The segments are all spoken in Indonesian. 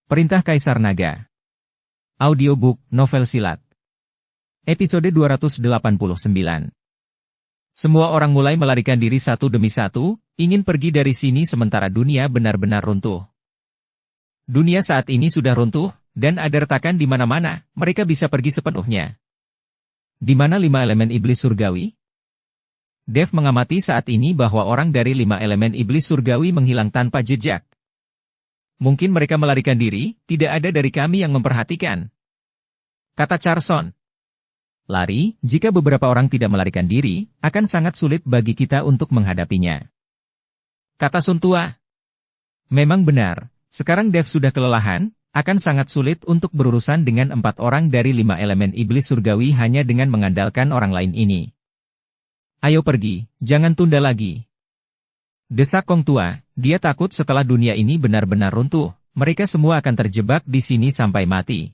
Perintah Kaisar Naga. Audiobook, novel silat. Episode 289. Semua orang mulai melarikan diri satu demi satu, ingin pergi dari sini sementara dunia benar-benar runtuh. Dunia saat ini sudah runtuh, dan ada retakan di mana-mana, mereka bisa pergi sepenuhnya. Di mana 5 elemen iblis surgawi? Dev mengamati saat ini bahwa orang dari 5 elemen iblis surgawi menghilang tanpa jejak. Mungkin mereka melarikan diri, tidak ada dari kami yang memperhatikan. Kata Carson. Lari, jika beberapa orang tidak melarikan diri, akan sangat sulit bagi kita untuk menghadapinya. Kata Sun Tua. Memang benar, sekarang Dev sudah kelelahan, akan sangat sulit untuk berurusan dengan 4 orang dari 5 elemen iblis surgawi hanya dengan mengandalkan orang lain ini. Ayo pergi, jangan tunda lagi. Desak Kong Tua, dia takut setelah dunia ini benar-benar runtuh, mereka semua akan terjebak di sini sampai mati.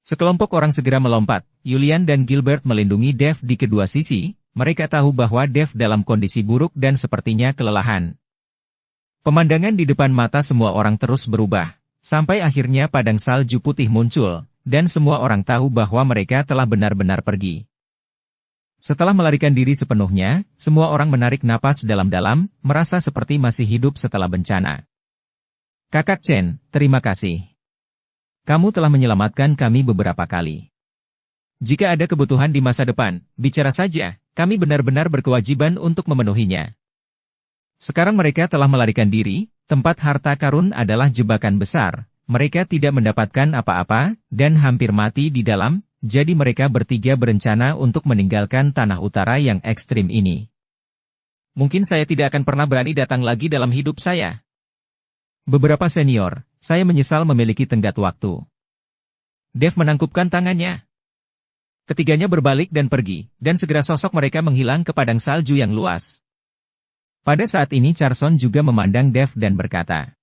Sekelompok orang segera melompat, Julian dan Gilbert melindungi Dev di kedua sisi, mereka tahu bahwa Dev dalam kondisi buruk dan sepertinya kelelahan. Pemandangan di depan mata semua orang terus berubah, sampai akhirnya padang salju putih muncul, dan semua orang tahu bahwa mereka telah benar-benar pergi. Setelah melarikan diri sepenuhnya, semua orang menarik napas dalam-dalam, merasa seperti masih hidup setelah bencana. Kakak Chen, terima kasih. Kamu telah menyelamatkan kami beberapa kali. Jika ada kebutuhan di masa depan, bicara saja, kami benar-benar berkewajiban untuk memenuhinya. Sekarang mereka telah melarikan diri, tempat harta karun adalah jebakan besar, mereka tidak mendapatkan apa-apa, dan hampir mati di dalam. Jadi mereka bertiga berencana untuk meninggalkan tanah utara yang ekstrim ini. Mungkin saya tidak akan pernah berani datang lagi dalam hidup saya. Beberapa senior, saya menyesal memiliki tenggat waktu. Dev menangkupkan tangannya. Ketiganya berbalik dan pergi, dan segera sosok mereka menghilang ke padang salju yang luas. Pada saat ini Carson juga memandang Dev dan berkata,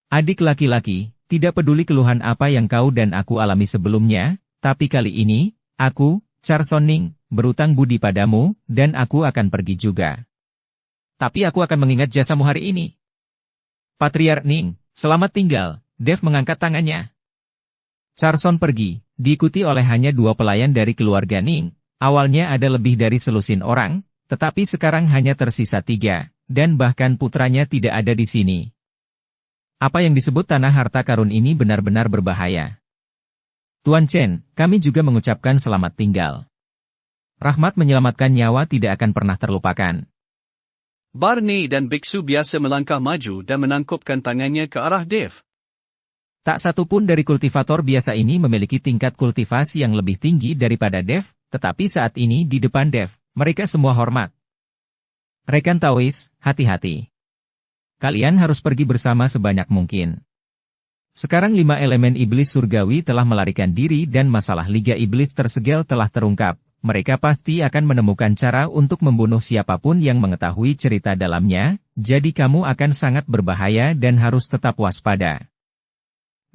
"Adik laki-laki, tidak peduli keluhan apa yang kau dan aku alami sebelumnya, tapi kali ini, aku, Carson Ning, berutang budi padamu, dan aku akan pergi juga. Tapi aku akan mengingat jasamu hari ini." Patriark Ning, selamat tinggal, Dev mengangkat tangannya. Carson pergi, diikuti oleh hanya 2 pelayan dari keluarga Ning, awalnya ada lebih dari selusin orang, tetapi sekarang hanya tersisa 3, dan bahkan putranya tidak ada di sini. Apa yang disebut tanah harta karun ini benar-benar berbahaya. Tuan Chen, kami juga mengucapkan selamat tinggal. Rahmat menyelamatkan nyawa tidak akan pernah terlupakan. Barney dan biksu biasa melangkah maju dan menangkupkan tangannya ke arah Dev. Tak satu pun dari kultivator biasa ini memiliki tingkat kultivasi yang lebih tinggi daripada Dev, tetapi saat ini di depan Dev, mereka semua hormat. Rekan Taois, hati-hati. Kalian harus pergi bersama sebanyak mungkin. Sekarang 5 elemen iblis surgawi telah melarikan diri dan masalah Liga Iblis tersegel telah terungkap. Mereka pasti akan menemukan cara untuk membunuh siapapun yang mengetahui cerita dalamnya, jadi kamu akan sangat berbahaya dan harus tetap waspada.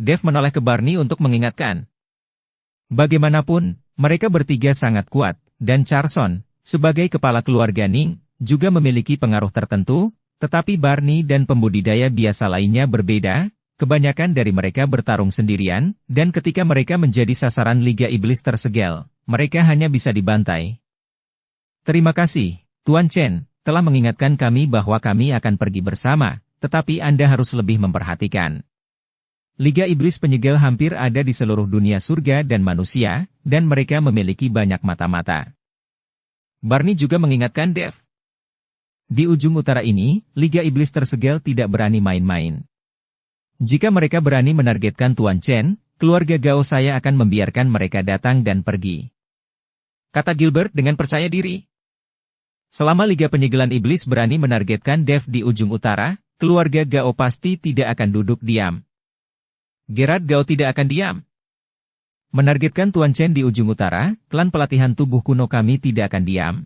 Dev menoleh ke Barney untuk mengingatkan. Bagaimanapun, mereka bertiga sangat kuat, dan Carson, sebagai kepala keluarga Ning, juga memiliki pengaruh tertentu, tetapi Barney dan pembudidaya biasa lainnya berbeda. Kebanyakan dari mereka bertarung sendirian, dan ketika mereka menjadi sasaran Liga Iblis tersegel, mereka hanya bisa dibantai. Terima kasih, Tuan Chen, telah mengingatkan kami bahwa kami akan pergi bersama, tetapi Anda harus lebih memperhatikan. Liga Iblis penyegel hampir ada di seluruh dunia surga dan manusia, dan mereka memiliki banyak mata-mata. Barney juga mengingatkan Dev. Di ujung utara ini, Liga Iblis tersegel tidak berani main-main. Jika mereka berani menargetkan Tuan Chen, keluarga Gao saya akan membiarkan mereka datang dan pergi. Kata Gilbert dengan percaya diri. Selama Liga Penyegelan Iblis berani menargetkan Dev di ujung utara, keluarga Gao pasti tidak akan duduk diam. Gerard Gao tidak akan diam. Menargetkan Tuan Chen di ujung utara, klan pelatihan tubuh kuno kami tidak akan diam.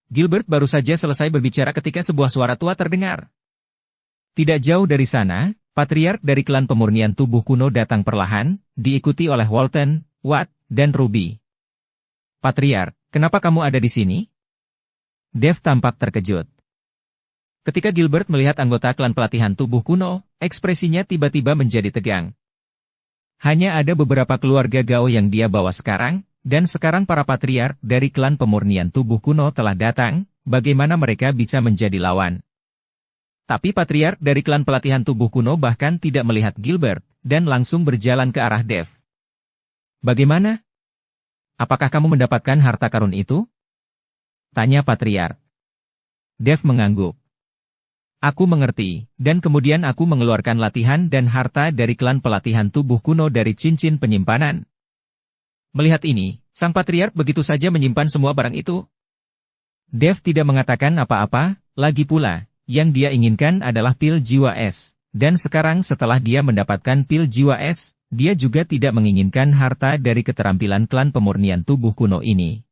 Gilbert baru saja selesai berbicara ketika sebuah suara tua terdengar. Tidak jauh dari sana, Patriark dari klan pemurnian tubuh kuno datang perlahan, diikuti oleh Walton, Watt, dan Ruby. Patriark, kenapa kamu ada di sini? Dev tampak terkejut. Ketika Gilbert melihat anggota klan pelatihan tubuh kuno, ekspresinya tiba-tiba menjadi tegang. Hanya ada beberapa keluarga Gao yang dia bawa sekarang, dan sekarang para patriark dari klan pemurnian tubuh kuno telah datang, bagaimana mereka bisa menjadi lawan? Tapi patriark dari klan pelatihan tubuh kuno bahkan tidak melihat Gilbert, dan langsung berjalan ke arah Dev. Bagaimana? Apakah kamu mendapatkan harta karun itu? Tanya patriark. Dev mengangguk. Aku mengerti, dan kemudian aku mengeluarkan latihan dan harta dari klan pelatihan tubuh kuno dari cincin penyimpanan. Melihat ini, sang patriark begitu saja menyimpan semua barang itu. Dev tidak mengatakan apa-apa, lagi pula, yang dia inginkan adalah pil jiwa es. Dan sekarang setelah dia mendapatkan pil jiwa es, dia juga tidak menginginkan harta dari keterampilan klan pemurnian tubuh kuno ini.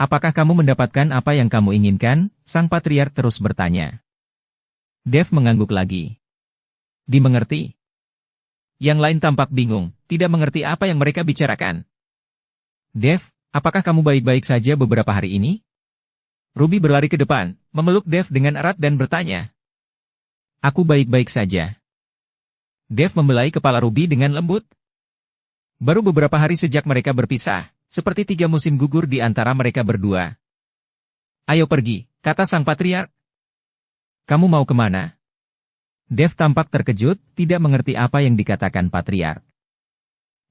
Apakah kamu mendapatkan apa yang kamu inginkan? Sang patriark terus bertanya. Dev mengangguk lagi. Dimengerti. Yang lain tampak bingung, tidak mengerti apa yang mereka bicarakan. Dev, apakah kamu baik-baik saja beberapa hari ini? Ruby berlari ke depan, memeluk Dev dengan erat dan bertanya. Aku baik-baik saja. Dev membelai kepala Ruby dengan lembut. Baru beberapa hari sejak mereka berpisah, seperti 3 musim gugur di antara mereka berdua. Ayo pergi, kata sang patriark. Kamu mau kemana? Dev tampak terkejut, tidak mengerti apa yang dikatakan patriark.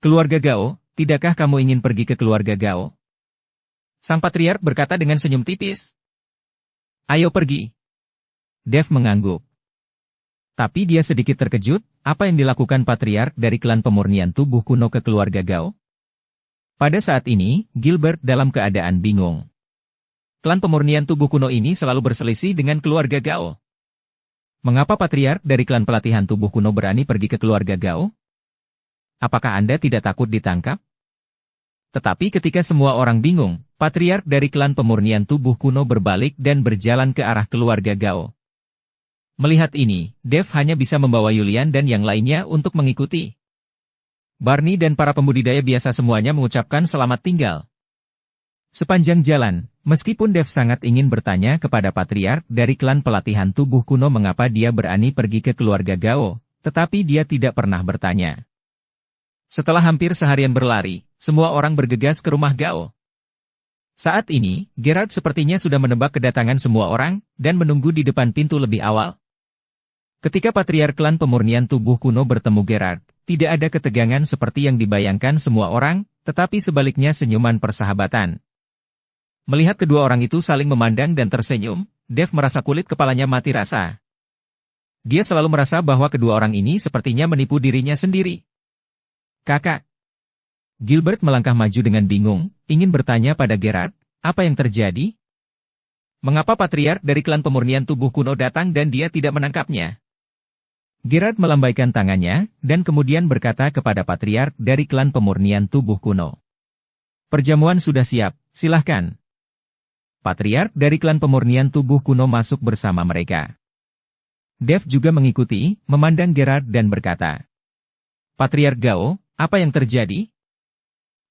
Keluarga Gao, tidakkah kamu ingin pergi ke keluarga Gao? Sang patriark berkata dengan senyum tipis. Ayo pergi. Dev mengangguk. Tapi dia sedikit terkejut, apa yang dilakukan patriark dari klan pemurnian tubuh kuno ke keluarga Gao? Pada saat ini, Gilbert dalam keadaan bingung. Klan pemurnian tubuh kuno ini selalu berselisih dengan keluarga Gao. Mengapa patriark dari klan pelatihan tubuh kuno berani pergi ke keluarga Gao? Apakah Anda tidak takut ditangkap? Tetapi ketika semua orang bingung, patriark dari klan pemurnian tubuh kuno berbalik dan berjalan ke arah keluarga Gao. Melihat ini, Dev hanya bisa membawa Julian dan yang lainnya untuk mengikuti. Barney dan para pembudidaya biasa semuanya mengucapkan selamat tinggal. Sepanjang jalan, meskipun Dev sangat ingin bertanya kepada patriark dari klan pelatihan tubuh kuno mengapa dia berani pergi ke keluarga Gao, tetapi dia tidak pernah bertanya. Setelah hampir seharian berlari, semua orang bergegas ke rumah Gao. Saat ini, Gerard sepertinya sudah menebak kedatangan semua orang, dan menunggu di depan pintu lebih awal. Ketika patriark klan pemurnian tubuh kuno bertemu Gerard, tidak ada ketegangan seperti yang dibayangkan semua orang, tetapi sebaliknya senyuman persahabatan. Melihat kedua orang itu saling memandang dan tersenyum, Dev merasa kulit kepalanya mati rasa. Dia selalu merasa bahwa kedua orang ini sepertinya menipu dirinya sendiri. Kakak. Gilbert melangkah maju dengan bingung, ingin bertanya pada Gerard, apa yang terjadi? Mengapa patriark dari klan pemurnian tubuh kuno datang dan dia tidak menangkapnya? Gerard melambaikan tangannya, dan kemudian berkata kepada patriark dari klan pemurnian tubuh kuno. Perjamuan sudah siap, silahkan. Patriark dari klan pemurnian tubuh kuno masuk bersama mereka. Dev juga mengikuti, memandang Gerard dan berkata. Patriark Gao, apa yang terjadi?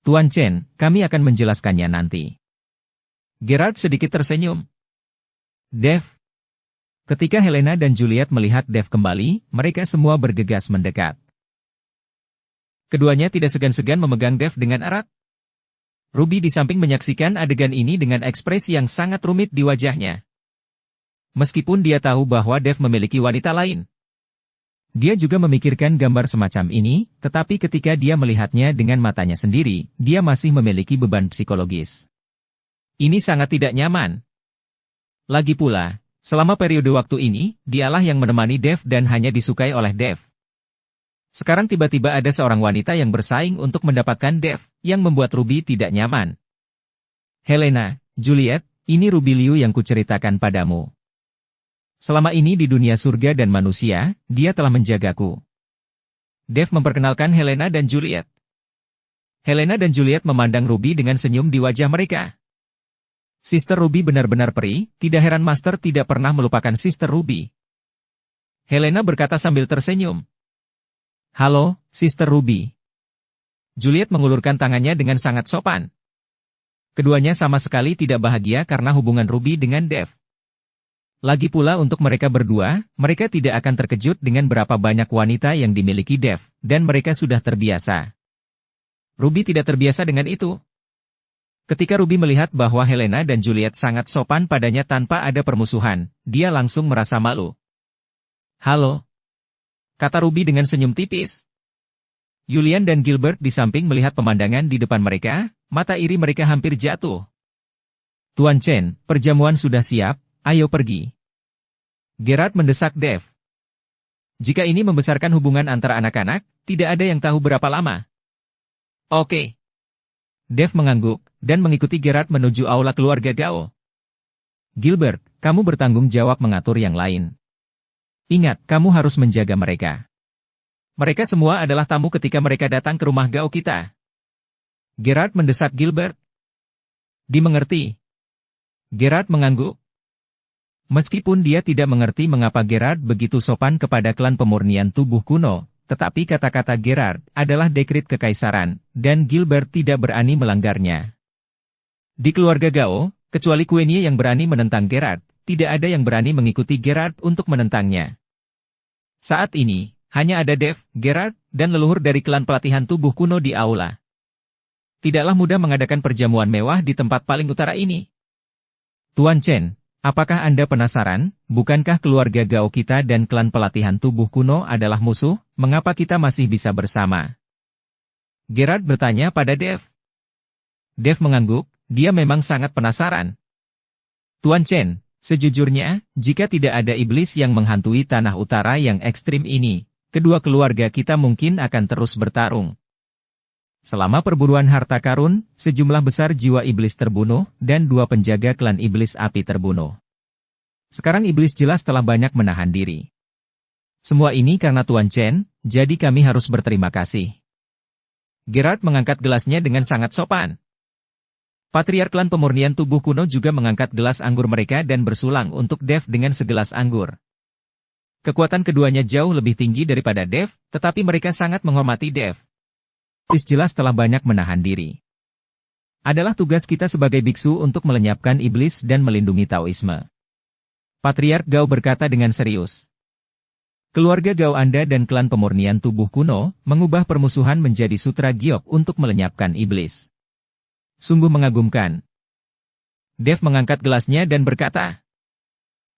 Tuan Chen, kami akan menjelaskannya nanti. Gerard sedikit tersenyum. Dev. Ketika Helena dan Juliet melihat Dev kembali, mereka semua bergegas mendekat. Keduanya tidak segan-segan memegang Dev dengan erat. Ruby di samping menyaksikan adegan ini dengan ekspresi yang sangat rumit di wajahnya. Meskipun dia tahu bahwa Dev memiliki wanita lain. Dia juga memikirkan gambar semacam ini, tetapi ketika dia melihatnya dengan matanya sendiri, dia masih memiliki beban psikologis. Ini sangat tidak nyaman. Lagi pula, selama periode waktu ini, dialah yang menemani Dev dan hanya disukai oleh Dev. Sekarang tiba-tiba ada seorang wanita yang bersaing untuk mendapatkan Dev, yang membuat Ruby tidak nyaman. Helena, Juliet, ini Ruby Liu yang kuceritakan padamu. Selama ini di dunia surga dan manusia, dia telah menjagaku. Dev memperkenalkan Helena dan Juliet. Helena dan Juliet memandang Ruby dengan senyum di wajah mereka. Sister Ruby benar-benar peri, tidak heran Master tidak pernah melupakan Sister Ruby. Helena berkata sambil tersenyum. Halo, Sister Ruby. Juliet mengulurkan tangannya dengan sangat sopan. Keduanya sama sekali tidak bahagia karena hubungan Ruby dengan Dev. Lagi pula untuk mereka berdua, mereka tidak akan terkejut dengan berapa banyak wanita yang dimiliki Dev, dan mereka sudah terbiasa. Ruby tidak terbiasa dengan itu. Ketika Ruby melihat bahwa Helena dan Juliet sangat sopan padanya tanpa ada permusuhan, dia langsung merasa malu. "Halo," kata Ruby dengan senyum tipis. Julian dan Gilbert di samping melihat pemandangan di depan mereka, mata iri mereka hampir jatuh. "Tuan Chen, perjamuan sudah siap, ayo pergi." Gerard mendesak Dev. Jika ini membesarkan hubungan antara anak-anak, tidak ada yang tahu berapa lama. "Oke." Dev mengangguk, dan mengikuti Gerard menuju aula keluarga Gao. "Gilbert, kamu bertanggung jawab mengatur yang lain. Ingat, kamu harus menjaga mereka. Mereka semua adalah tamu ketika mereka datang ke rumah Gao kita." Gerard mendesak Gilbert. "Dimengerti." Gerard mengangguk. Meskipun dia tidak mengerti mengapa Gerard begitu sopan kepada klan pemurnian tubuh kuno, tetapi kata-kata Gerard adalah dekrit kekaisaran, dan Gilbert tidak berani melanggarnya. Di keluarga Gao, kecuali Queenie yang berani menentang Gerard, tidak ada yang berani mengikuti Gerard untuk menentangnya. Saat ini, hanya ada Dev, Gerard, dan leluhur dari klan pelatihan tubuh kuno di aula. Tidaklah mudah mengadakan perjamuan mewah di tempat paling utara ini. "Tuan Chen, apakah Anda penasaran, bukankah keluarga Gao kita dan klan pelatihan tubuh kuno adalah musuh, mengapa kita masih bisa bersama?" Gerard bertanya pada Dev. Dev mengangguk, dia memang sangat penasaran. "Tuan Chen, sejujurnya, jika tidak ada iblis yang menghantui tanah utara yang ekstrim ini, kedua keluarga kita mungkin akan terus bertarung. Selama perburuan harta karun, sejumlah besar jiwa iblis terbunuh, dan 2 penjaga klan iblis api terbunuh. Sekarang iblis jelas telah banyak menahan diri. Semua ini karena Tuan Chen, jadi kami harus berterima kasih." Gerard mengangkat gelasnya dengan sangat sopan. Patriark klan pemurnian tubuh kuno juga mengangkat gelas anggur mereka dan bersulang untuk Dev dengan segelas anggur. Kekuatan keduanya jauh lebih tinggi daripada Dev, tetapi mereka sangat menghormati Dev. Iblis jelas telah banyak menahan diri. Adalah tugas kita sebagai biksu untuk melenyapkan iblis dan melindungi Taoisme. Patriark Gao berkata dengan serius. Keluarga Gao Anda dan klan pemurnian tubuh kuno, mengubah permusuhan menjadi sutra giok untuk melenyapkan iblis. Sungguh mengagumkan. Dev mengangkat gelasnya dan berkata.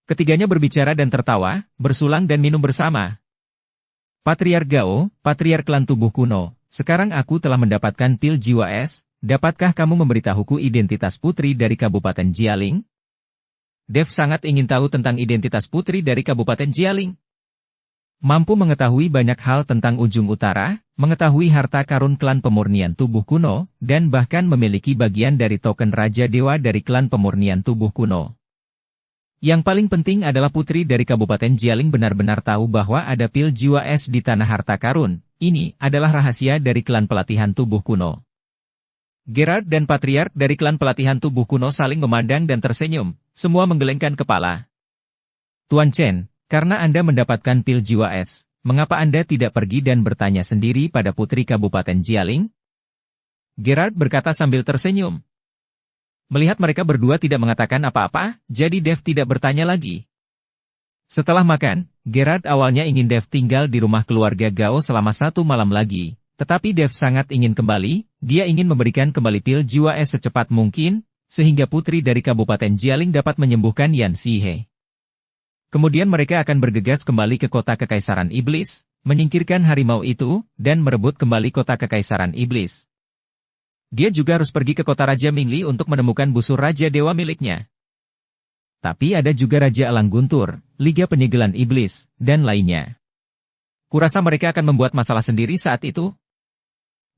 Ketiganya berbicara dan tertawa, bersulang dan minum bersama. "Patriark Gao, Patriark klan tubuh kuno, sekarang aku telah mendapatkan pil jiwa es, dapatkah kamu memberitahuku identitas putri dari Kabupaten Jialing?" Dev sangat ingin tahu tentang identitas putri dari Kabupaten Jialing. Mampu mengetahui banyak hal tentang ujung utara, mengetahui harta karun klan pemurnian tubuh kuno, dan bahkan memiliki bagian dari token Raja Dewa dari klan pemurnian tubuh kuno. Yang paling penting adalah putri dari Kabupaten Jialing benar-benar tahu bahwa ada pil jiwa es di tanah harta karun. Ini adalah rahasia dari klan pelatihan tubuh kuno. Gerard dan Patriark dari klan pelatihan tubuh kuno saling memandang dan tersenyum, semua menggelengkan kepala. "Tuan Chen, karena Anda mendapatkan pil jiwa es, mengapa Anda tidak pergi dan bertanya sendiri pada putri Kabupaten Jialing?" Gerard berkata sambil tersenyum. Melihat mereka berdua tidak mengatakan apa-apa, jadi Dev tidak bertanya lagi. Setelah makan, Gerard awalnya ingin Dev tinggal di rumah keluarga Gao selama 1 malam lagi, tetapi Dev sangat ingin kembali, dia ingin memberikan kembali pil jiwa es secepat mungkin, sehingga putri dari Kabupaten Jialing dapat menyembuhkan Yan Sihe. Kemudian mereka akan bergegas kembali ke kota Kekaisaran Iblis, menyingkirkan harimau itu, dan merebut kembali kota Kekaisaran Iblis. Dia juga harus pergi ke kota Raja Mingli untuk menemukan busur Raja Dewa miliknya. Tapi ada juga Raja Elang Guntur, Liga Penyegelan Iblis, dan lainnya. Kurasa mereka akan membuat masalah sendiri saat itu.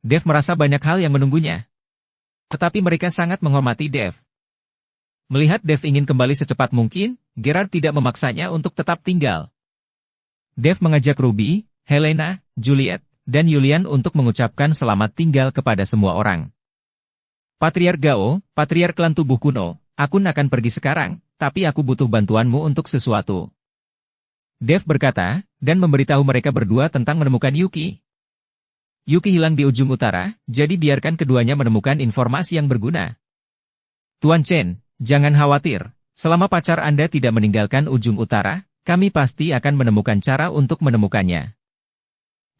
Dev merasa banyak hal yang menunggunya. Tetapi mereka sangat menghormati Dev. Melihat Dev ingin kembali secepat mungkin, Gerard tidak memaksanya untuk tetap tinggal. Dev mengajak Ruby, Helena, Juliet, dan Julian untuk mengucapkan selamat tinggal kepada semua orang. "Patriark Gao, Patriark klan tubuh kuno, aku akan pergi sekarang, tapi aku butuh bantuanmu untuk sesuatu." Dev berkata, dan memberitahu mereka berdua tentang menemukan Yuki. Yuki hilang di ujung utara, jadi biarkan keduanya menemukan informasi yang berguna. "Tuan Chen, jangan khawatir, Selama pacar Anda tidak meninggalkan ujung utara, kami pasti akan menemukan cara untuk menemukannya.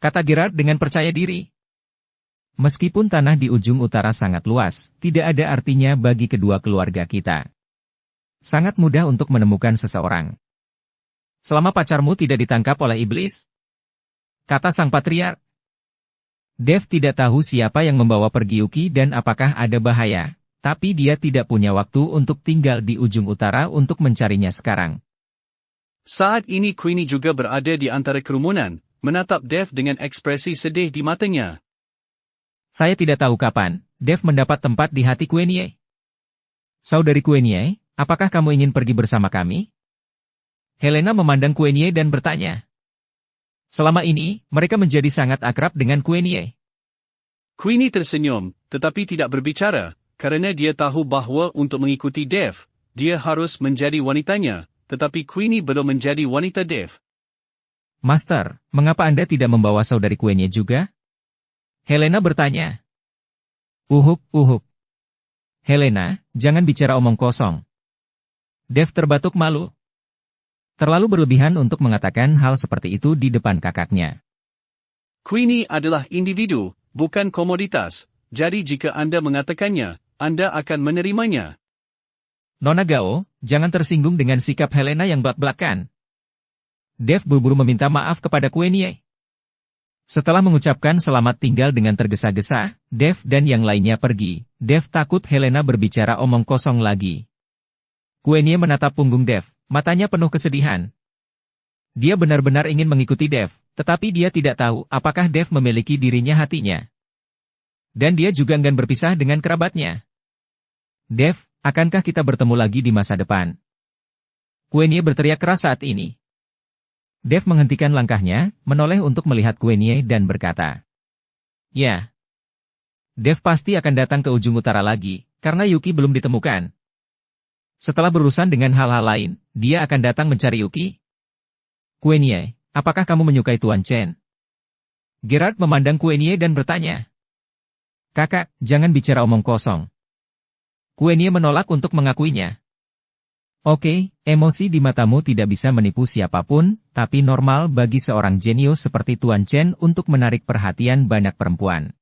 Kata Gerard dengan percaya diri. Meskipun tanah di ujung utara sangat luas, tidak ada artinya bagi kedua keluarga kita. Sangat mudah untuk menemukan seseorang. Selama pacarmu tidak ditangkap oleh iblis, kata sang patriark. Dev tidak tahu siapa yang membawa pergi Yuki dan apakah ada bahaya, tapi dia tidak punya waktu untuk tinggal di ujung utara untuk mencarinya sekarang. Saat ini Queenie juga berada di antara kerumunan, menatap Dev dengan ekspresi sedih di matanya. Saya tidak tahu kapan Dev mendapat tempat di hati Queenie. Saudari Queenie, apakah kamu ingin pergi bersama kami? Helena memandang Queenie dan bertanya. Selama ini, mereka menjadi sangat akrab dengan Queenie. Queenie tersenyum, tetapi tidak berbicara, karena dia tahu bahwa untuk mengikuti Dev, dia harus menjadi wanitanya, tetapi Queenie belum menjadi wanita Dev. Master, mengapa Anda tidak membawa saudari Queenie juga? Helena bertanya. Uhup. Helena, jangan bicara omong kosong. Dev terbatuk malu. Terlalu berlebihan untuk mengatakan hal seperti itu di depan kakaknya. Queenie adalah individu, bukan komoditas, jadi jika Anda mengatakannya, Anda akan menerimanya. Nona Gao, jangan tersinggung dengan sikap Helena yang belak-belakan. Dev buru-buru meminta maaf kepada Queenie. Setelah mengucapkan selamat tinggal dengan tergesa-gesa, Dev dan yang lainnya pergi. Dev takut Helena berbicara omong kosong lagi. Queenie menatap punggung Dev, matanya penuh kesedihan. Dia benar-benar ingin mengikuti Dev, tetapi dia tidak tahu apakah Dev memiliki dirinya hatinya. Dan dia juga enggan berpisah dengan kerabatnya. Dev, akankah kita bertemu lagi di masa depan? Queenie berteriak keras saat ini. Dev menghentikan langkahnya, menoleh untuk melihat Queenie dan berkata. Ya. Dev pasti akan datang ke ujung utara lagi, karena Yuki belum ditemukan. Setelah berurusan dengan hal-hal lain, dia akan datang mencari Yuki. Queenie, apakah kamu menyukai Tuan Chen? Gerard memandang Queenie dan bertanya. Kakak, jangan bicara omong kosong. Queenie menolak untuk mengakuinya. Oke, emosi di matamu tidak bisa menipu siapapun, tapi normal bagi seorang jenius seperti Tuan Chen untuk menarik perhatian banyak perempuan.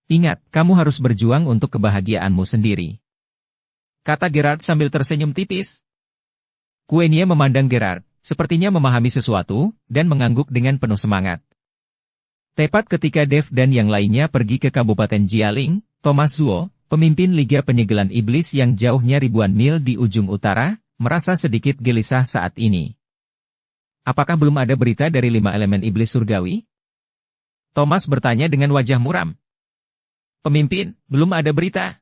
Ingat, kamu harus berjuang untuk kebahagiaanmu sendiri. Kata Gerard sambil tersenyum tipis. Queenie memandang Gerard, sepertinya memahami sesuatu, dan mengangguk dengan penuh semangat. Tepat ketika Dev dan yang lainnya pergi ke Kabupaten Jialing, Thomas Zuo, pemimpin Liga Penyegelan Iblis yang jauhnya ribuan mil di ujung utara, merasa sedikit gelisah saat ini. Apakah belum ada berita dari 5 elemen iblis surgawi? Thomas bertanya dengan wajah muram. Pemimpin, belum ada berita.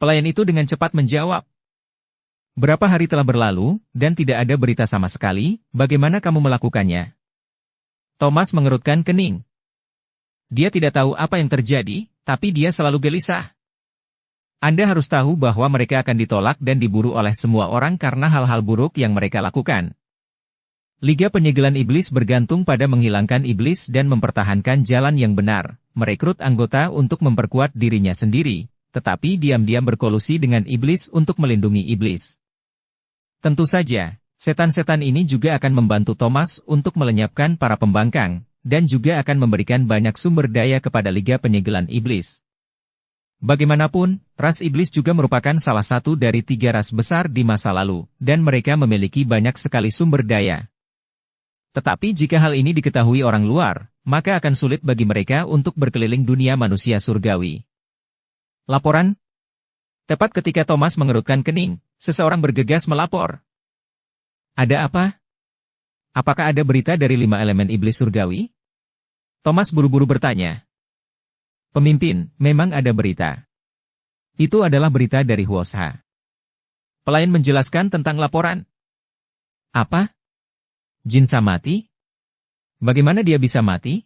Pelayan itu dengan cepat menjawab. Berapa hari telah berlalu, dan tidak ada berita sama sekali, bagaimana kamu melakukannya? Thomas mengerutkan kening. Dia tidak tahu apa yang terjadi, tapi dia selalu gelisah. Anda harus tahu bahwa mereka akan ditolak dan diburu oleh semua orang karena hal-hal buruk yang mereka lakukan. Liga Penyegelan Iblis bergantung pada menghilangkan iblis dan mempertahankan jalan yang benar, merekrut anggota untuk memperkuat dirinya sendiri, tetapi diam-diam berkolusi dengan iblis untuk melindungi iblis. Tentu saja, setan-setan ini juga akan membantu Thomas untuk melenyapkan para pembangkang, dan juga akan memberikan banyak sumber daya kepada Liga Penyegelan Iblis. Bagaimanapun, ras iblis juga merupakan salah satu dari 3 ras besar di masa lalu, dan mereka memiliki banyak sekali sumber daya. Tetapi jika hal ini diketahui orang luar, maka akan sulit bagi mereka untuk berkeliling dunia manusia surgawi. Laporan? Tepat ketika Thomas mengerutkan kening, seseorang bergegas melapor. Ada apa? Apakah ada berita dari 5 elemen iblis surgawi? Thomas buru-buru bertanya. Pemimpin, memang ada berita. Itu adalah berita dari Huosha. Pelayan menjelaskan tentang laporan. Apa? Jinsa mati? Bagaimana dia bisa mati?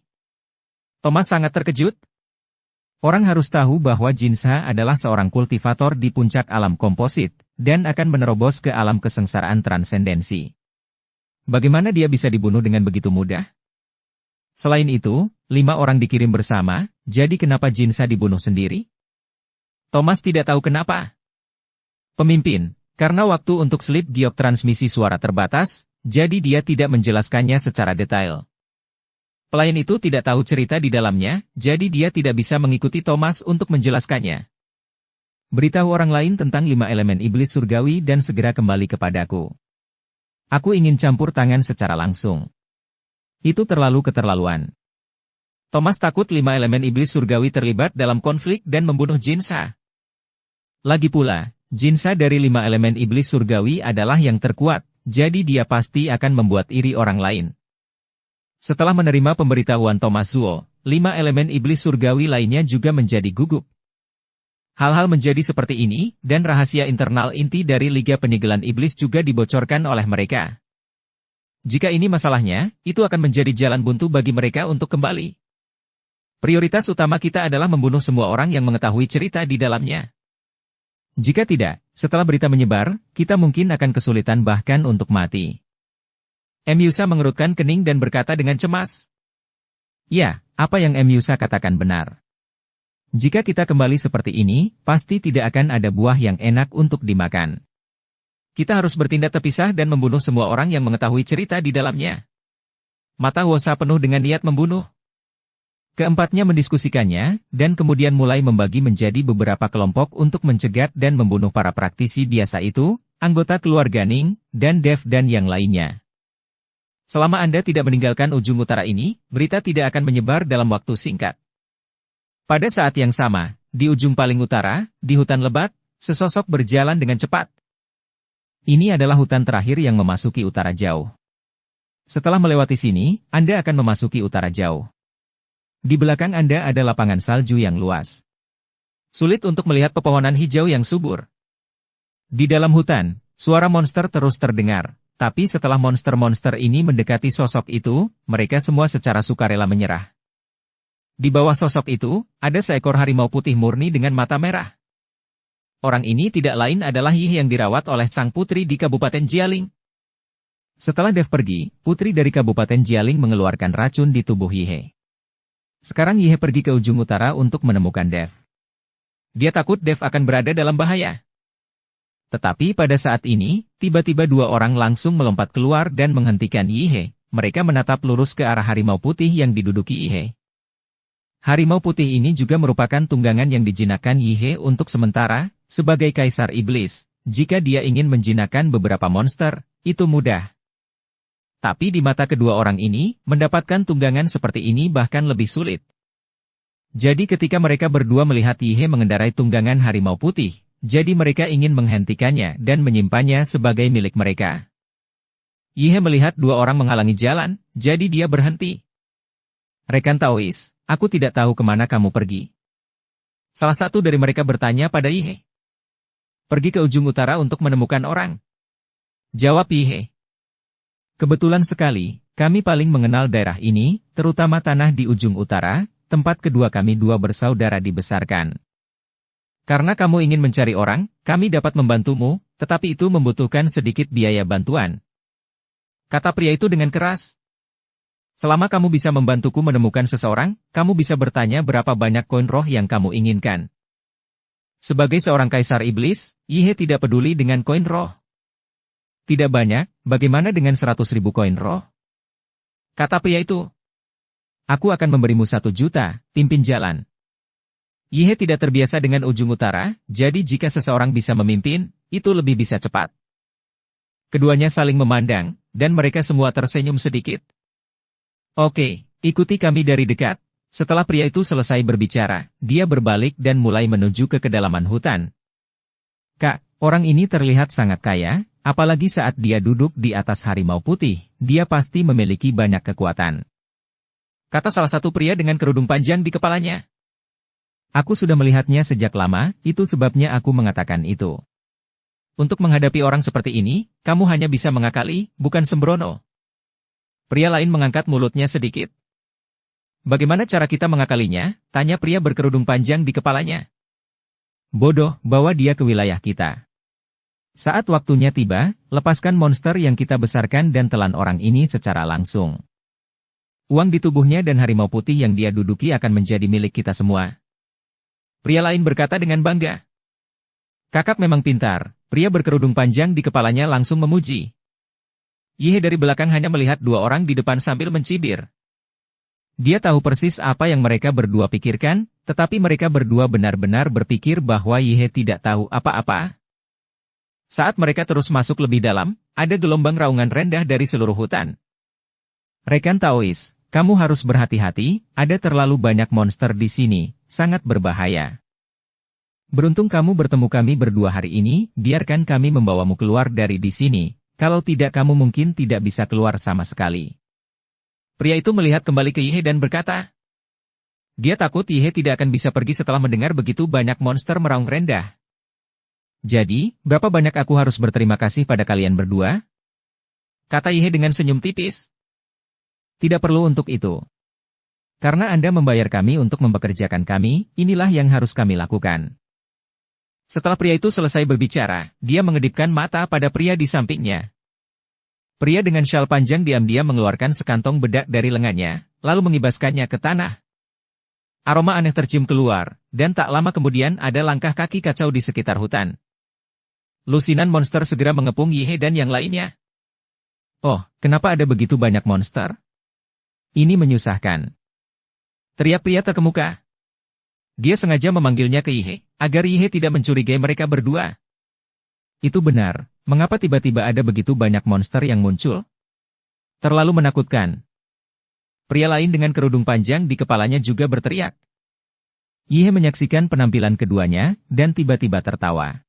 Thomas sangat terkejut. Orang harus tahu bahwa Jinsa adalah seorang kultivator di puncak alam komposit, dan akan menerobos ke alam kesengsaraan transendensi. Bagaimana dia bisa dibunuh dengan begitu mudah? Selain itu, 5 orang dikirim bersama, jadi kenapa Jinsa dibunuh sendiri? Thomas tidak tahu kenapa. Pemimpin, Karena waktu untuk slip giok transmisi suara terbatas, jadi dia tidak menjelaskannya secara detail. Pelayan itu tidak tahu cerita di dalamnya, jadi dia tidak bisa mengikuti Thomas untuk menjelaskannya. Beritahu orang lain tentang 5 elemen iblis surgawi dan segera kembali kepadaku. Aku ingin campur tangan secara langsung. Itu terlalu keterlaluan. Thomas takut 5 elemen iblis surgawi terlibat dalam konflik dan membunuh Jinsa. Lagi pula, Jinsa dari 5 elemen iblis surgawi adalah yang terkuat, jadi dia pasti akan membuat iri orang lain. Setelah menerima pemberitahuan Thomas Zuo, 5 elemen iblis surgawi lainnya juga menjadi gugup. Hal-hal menjadi seperti ini, dan rahasia internal inti dari Liga Penyegelan Iblis juga dibocorkan oleh mereka. Jika ini masalahnya, itu akan menjadi jalan buntu bagi mereka untuk kembali. Prioritas utama kita adalah membunuh semua orang yang mengetahui cerita di dalamnya. Jika tidak, setelah berita menyebar, kita mungkin akan kesulitan bahkan untuk mati. Yusa mengerutkan kening dan berkata dengan cemas. Ya, apa yang Yusa katakan benar. Jika kita kembali seperti ini, pasti tidak akan ada buah yang enak untuk dimakan. Kita harus bertindak terpisah dan membunuh semua orang yang mengetahui cerita di dalamnya. Mata Wosa penuh dengan niat membunuh. Keempatnya mendiskusikannya, dan kemudian mulai membagi menjadi beberapa kelompok untuk mencegat dan membunuh para praktisi biasa itu, anggota keluarga Ning, dan Dev dan yang lainnya. Selama Anda tidak meninggalkan ujung utara ini, berita tidak akan menyebar dalam waktu singkat. Pada saat yang sama, di ujung paling utara, di hutan lebat, sesosok berjalan dengan cepat. Ini adalah hutan terakhir yang memasuki utara jauh. Setelah melewati sini, Anda akan memasuki utara jauh. Di belakang Anda ada lapangan salju yang luas. Sulit untuk melihat pepohonan hijau yang subur. Di dalam hutan, suara monster terus terdengar, tapi setelah monster-monster ini mendekati sosok itu, mereka semua secara sukarela menyerah. Di bawah sosok itu, ada seekor harimau putih murni dengan mata merah. Orang ini tidak lain adalah Yih yang dirawat oleh sang putri di Kabupaten Jialing. Setelah Dev pergi, putri dari Kabupaten Jialing mengeluarkan racun di tubuh Yih. Sekarang Yih pergi ke ujung utara untuk menemukan Dev. Dia takut Dev akan berada dalam bahaya. Tetapi pada saat ini, tiba-tiba 2 orang langsung melompat keluar dan menghentikan Yih. Mereka menatap lurus ke arah harimau putih yang diduduki Yih. Harimau putih ini juga merupakan tunggangan yang dijinakkan Yih untuk sementara, sebagai kaisar iblis. Jika dia ingin menjinakkan beberapa monster, itu mudah. Tapi di mata kedua orang ini, mendapatkan tunggangan seperti ini bahkan lebih sulit. Jadi ketika mereka berdua melihat Yih mengendarai tunggangan harimau putih, jadi mereka ingin menghentikannya dan menyimpannya sebagai milik mereka. Yih melihat 2 orang menghalangi jalan, jadi dia berhenti. Rekan Taois, aku tidak tahu kemana kamu pergi. Salah satu dari mereka bertanya pada Yih. Pergi ke ujung utara untuk menemukan orang. Jawab Yih. Kebetulan sekali, kami paling mengenal daerah ini, terutama tanah di ujung utara, tempat kedua kami 2 bersaudara dibesarkan. Karena kamu ingin mencari orang, kami dapat membantumu, tetapi itu membutuhkan sedikit biaya bantuan. Kata pria itu dengan keras. Selama kamu bisa membantuku menemukan seseorang, kamu bisa bertanya berapa banyak koin roh yang kamu inginkan. Sebagai seorang kaisar iblis, Yih tidak peduli dengan koin roh. Tidak banyak, bagaimana dengan 100.000 koin roh? Kata pria itu. Aku akan memberimu 1 juta, pimpin jalan. Yih tidak terbiasa dengan ujung utara, jadi jika seseorang bisa memimpin, itu lebih bisa cepat. Keduanya saling memandang, dan mereka semua tersenyum sedikit. Oke, ikuti kami dari dekat. Setelah pria itu selesai berbicara, dia berbalik dan mulai menuju ke kedalaman hutan. Kak, orang ini terlihat sangat kaya, apalagi saat dia duduk di atas harimau putih, dia pasti memiliki banyak kekuatan. Kata salah satu pria dengan kerudung panjang di kepalanya. Aku sudah melihatnya sejak lama, itu sebabnya aku mengatakan itu. Untuk menghadapi orang seperti ini, kamu hanya bisa mengakali, bukan sembrono. Pria lain mengangkat mulutnya sedikit. Bagaimana cara kita mengakalinya? Tanya pria berkerudung panjang di kepalanya. Bodoh, bawa dia ke wilayah kita. Saat waktunya tiba, lepaskan monster yang kita besarkan dan telan orang ini secara langsung. Uang di tubuhnya dan harimau putih yang dia duduki akan menjadi milik kita semua. Pria lain berkata dengan bangga. Kakak memang pintar, pria berkerudung panjang di kepalanya langsung memuji. Yihe dari belakang hanya melihat dua orang di depan sambil mencibir. Dia tahu persis apa yang mereka berdua pikirkan, tetapi mereka berdua benar-benar berpikir bahwa Yihe tidak tahu apa-apa. Saat mereka terus masuk lebih dalam, ada gelombang raungan rendah dari seluruh hutan. Rekan Taois, kamu harus berhati-hati, ada terlalu banyak monster di sini, sangat berbahaya. Beruntung kamu bertemu kami berdua hari ini, biarkan kami membawamu keluar dari di sini, kalau tidak kamu mungkin tidak bisa keluar sama sekali. Pria itu melihat kembali ke Yihe dan berkata, dia takut Yihe tidak akan bisa pergi setelah mendengar begitu banyak monster meraung rendah. Jadi, berapa banyak aku harus berterima kasih pada kalian berdua? Kata Yihe dengan senyum tipis. Tidak perlu untuk itu. Karena Anda membayar kami untuk mempekerjakan kami, inilah yang harus kami lakukan. Setelah pria itu selesai berbicara, dia mengedipkan mata pada pria di sampingnya. Pria dengan syal panjang diam-diam mengeluarkan sekantong bedak dari lengannya, lalu mengibaskannya ke tanah. Aroma aneh tercium keluar, dan tak lama kemudian ada langkah kaki kacau di sekitar hutan. Lusinan monster segera mengepung Yihe dan yang lainnya. Oh, kenapa ada begitu banyak monster? Ini menyusahkan. Teriak pria terkemuka. Dia sengaja memanggilnya ke Yihe, agar Yihe tidak mencurigai mereka berdua. Itu benar, mengapa tiba-tiba ada begitu banyak monster yang muncul? Terlalu menakutkan. Pria lain dengan kerudung panjang di kepalanya juga berteriak. Yihe menyaksikan penampilan keduanya, dan tiba-tiba tertawa.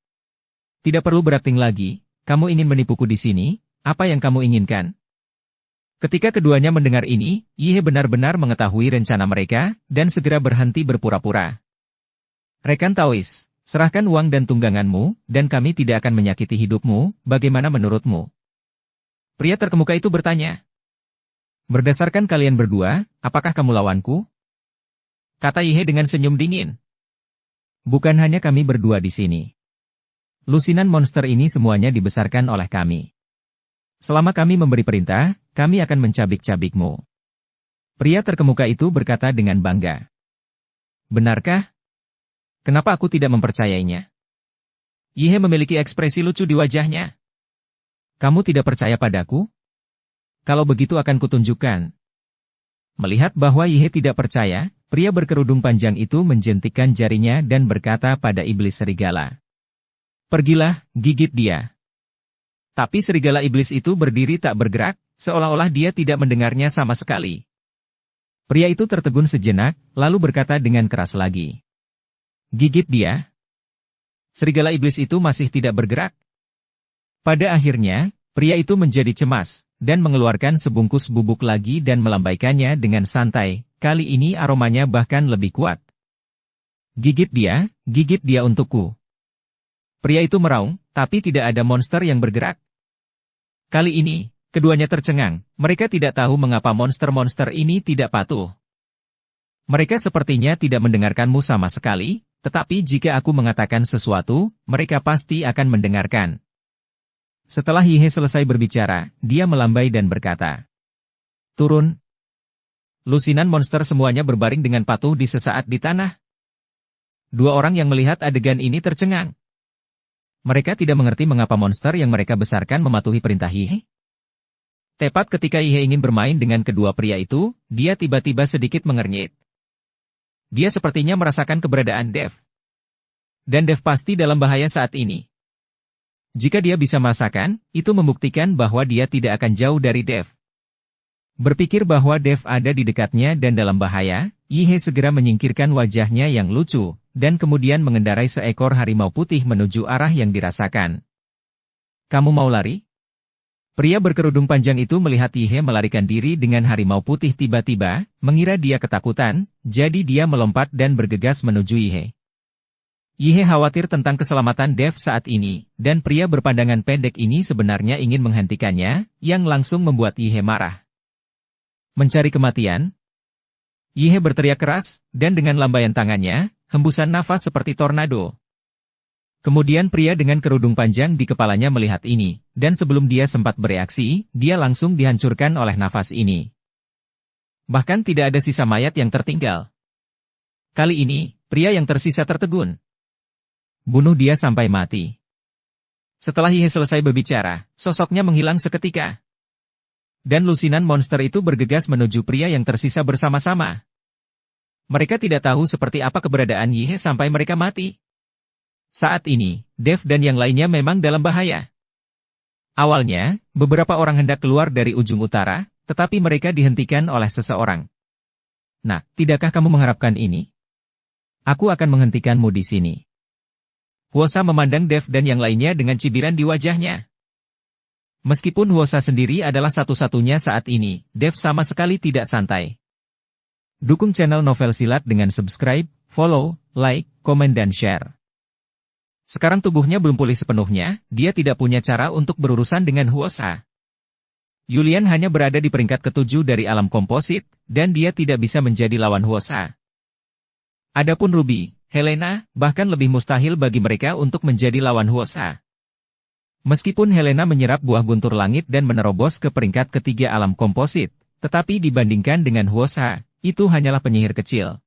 Tidak perlu berakting lagi, kamu ingin menipuku di sini, apa yang kamu inginkan? Ketika keduanya mendengar ini, Yihe benar-benar mengetahui rencana mereka, dan segera berhenti berpura-pura. Rekan Taois, serahkan uang dan tungganganmu, dan kami tidak akan menyakiti hidupmu, bagaimana menurutmu? Pria terkemuka itu bertanya. Berdasarkan kalian berdua, apakah kamu lawanku? Kata Yihe dengan senyum dingin. Bukan hanya kami berdua di sini. Lusinan monster ini semuanya dibesarkan oleh kami. Selama kami memberi perintah, kami akan mencabik-cabikmu. Pria terkemuka itu berkata dengan bangga. Benarkah? Kenapa aku tidak mempercayainya? Yihe memiliki ekspresi lucu di wajahnya. Kamu tidak percaya padaku? Kalau begitu akan kutunjukkan. Melihat bahwa Yihe tidak percaya, pria berkerudung panjang itu menjentikkan jarinya dan berkata pada iblis serigala. Pergilah, gigit dia. Tapi serigala iblis itu berdiri tak bergerak, seolah-olah dia tidak mendengarnya sama sekali. Pria itu tertegun sejenak, lalu berkata dengan keras lagi. Gigit dia. Serigala iblis itu masih tidak bergerak. Pada akhirnya, pria itu menjadi cemas, dan mengeluarkan sebungkus bubuk lagi dan melambaikannya dengan santai, kali ini aromanya bahkan lebih kuat. Gigit dia untukku. Pria itu meraung, tapi tidak ada monster yang bergerak. Kali ini, keduanya tercengang, mereka tidak tahu mengapa monster-monster ini tidak patuh. Mereka sepertinya tidak mendengarkanmu sama sekali, tetapi jika aku mengatakan sesuatu, mereka pasti akan mendengarkan. Setelah Yihe selesai berbicara, dia melambai dan berkata, turun. Lusinan monster semuanya berbaring dengan patuh di sesaat di tanah. Dua orang yang melihat adegan ini tercengang. Mereka tidak mengerti mengapa monster yang mereka besarkan mematuhi perintah Yihe. Tepat ketika Yihe ingin bermain dengan kedua pria itu, dia tiba-tiba sedikit mengernyit. Dia sepertinya merasakan keberadaan Dev. Dan Dev pasti dalam bahaya saat ini. Jika dia bisa merasakan, itu membuktikan bahwa dia tidak akan jauh dari Dev. Berpikir bahwa Dev ada di dekatnya dan dalam bahaya, Yihe segera menyingkirkan wajahnya yang lucu, dan kemudian mengendarai seekor harimau putih menuju arah yang dirasakan. Kamu mau lari? Pria berkerudung panjang itu melihat Yihe melarikan diri dengan harimau putih tiba-tiba, mengira dia ketakutan, jadi dia melompat dan bergegas menuju Yihe. Yihe khawatir tentang keselamatan Dev saat ini, dan pria berpandangan pendek ini sebenarnya ingin menghentikannya, yang langsung membuat Yihe marah. Mencari kematian? Yihe berteriak keras, dan dengan lambaian tangannya, hembusan nafas seperti tornado. Kemudian pria dengan kerudung panjang di kepalanya melihat ini, dan sebelum dia sempat bereaksi, dia langsung dihancurkan oleh nafas ini. Bahkan tidak ada sisa mayat yang tertinggal. Kali ini, pria yang tersisa tertegun. bunuh dia sampai mati. Setelah Hihe selesai berbicara, sosoknya menghilang seketika. Dan lusinan monster itu bergegas menuju pria yang tersisa bersama-sama. Mereka tidak tahu seperti apa keberadaan Hihe sampai mereka mati. Saat ini, Dev dan yang lainnya memang dalam bahaya. Awalnya, beberapa orang hendak keluar dari ujung utara, tetapi mereka dihentikan oleh seseorang. Nah, tidakkah kamu mengharapkan ini? Aku akan menghentikanmu di sini. Huosa memandang Dev dan yang lainnya dengan cibiran di wajahnya. Meskipun Huosa sendiri adalah satu-satunya saat ini, Dev sama sekali tidak santai. Dukung channel Novel Silat dengan subscribe, follow, like, komen dan share. Sekarang tubuhnya belum pulih sepenuhnya, dia tidak punya cara untuk berurusan dengan Huosa. Yulian hanya berada di peringkat ke-7 dari alam komposit, dan dia tidak bisa menjadi lawan Huosa. Adapun Ruby, Helena, bahkan lebih mustahil bagi mereka untuk menjadi lawan Huosa. Meskipun Helena menyerap buah guntur langit dan menerobos ke peringkat ketiga alam komposit, tetapi dibandingkan dengan Huosa, itu hanyalah penyihir kecil.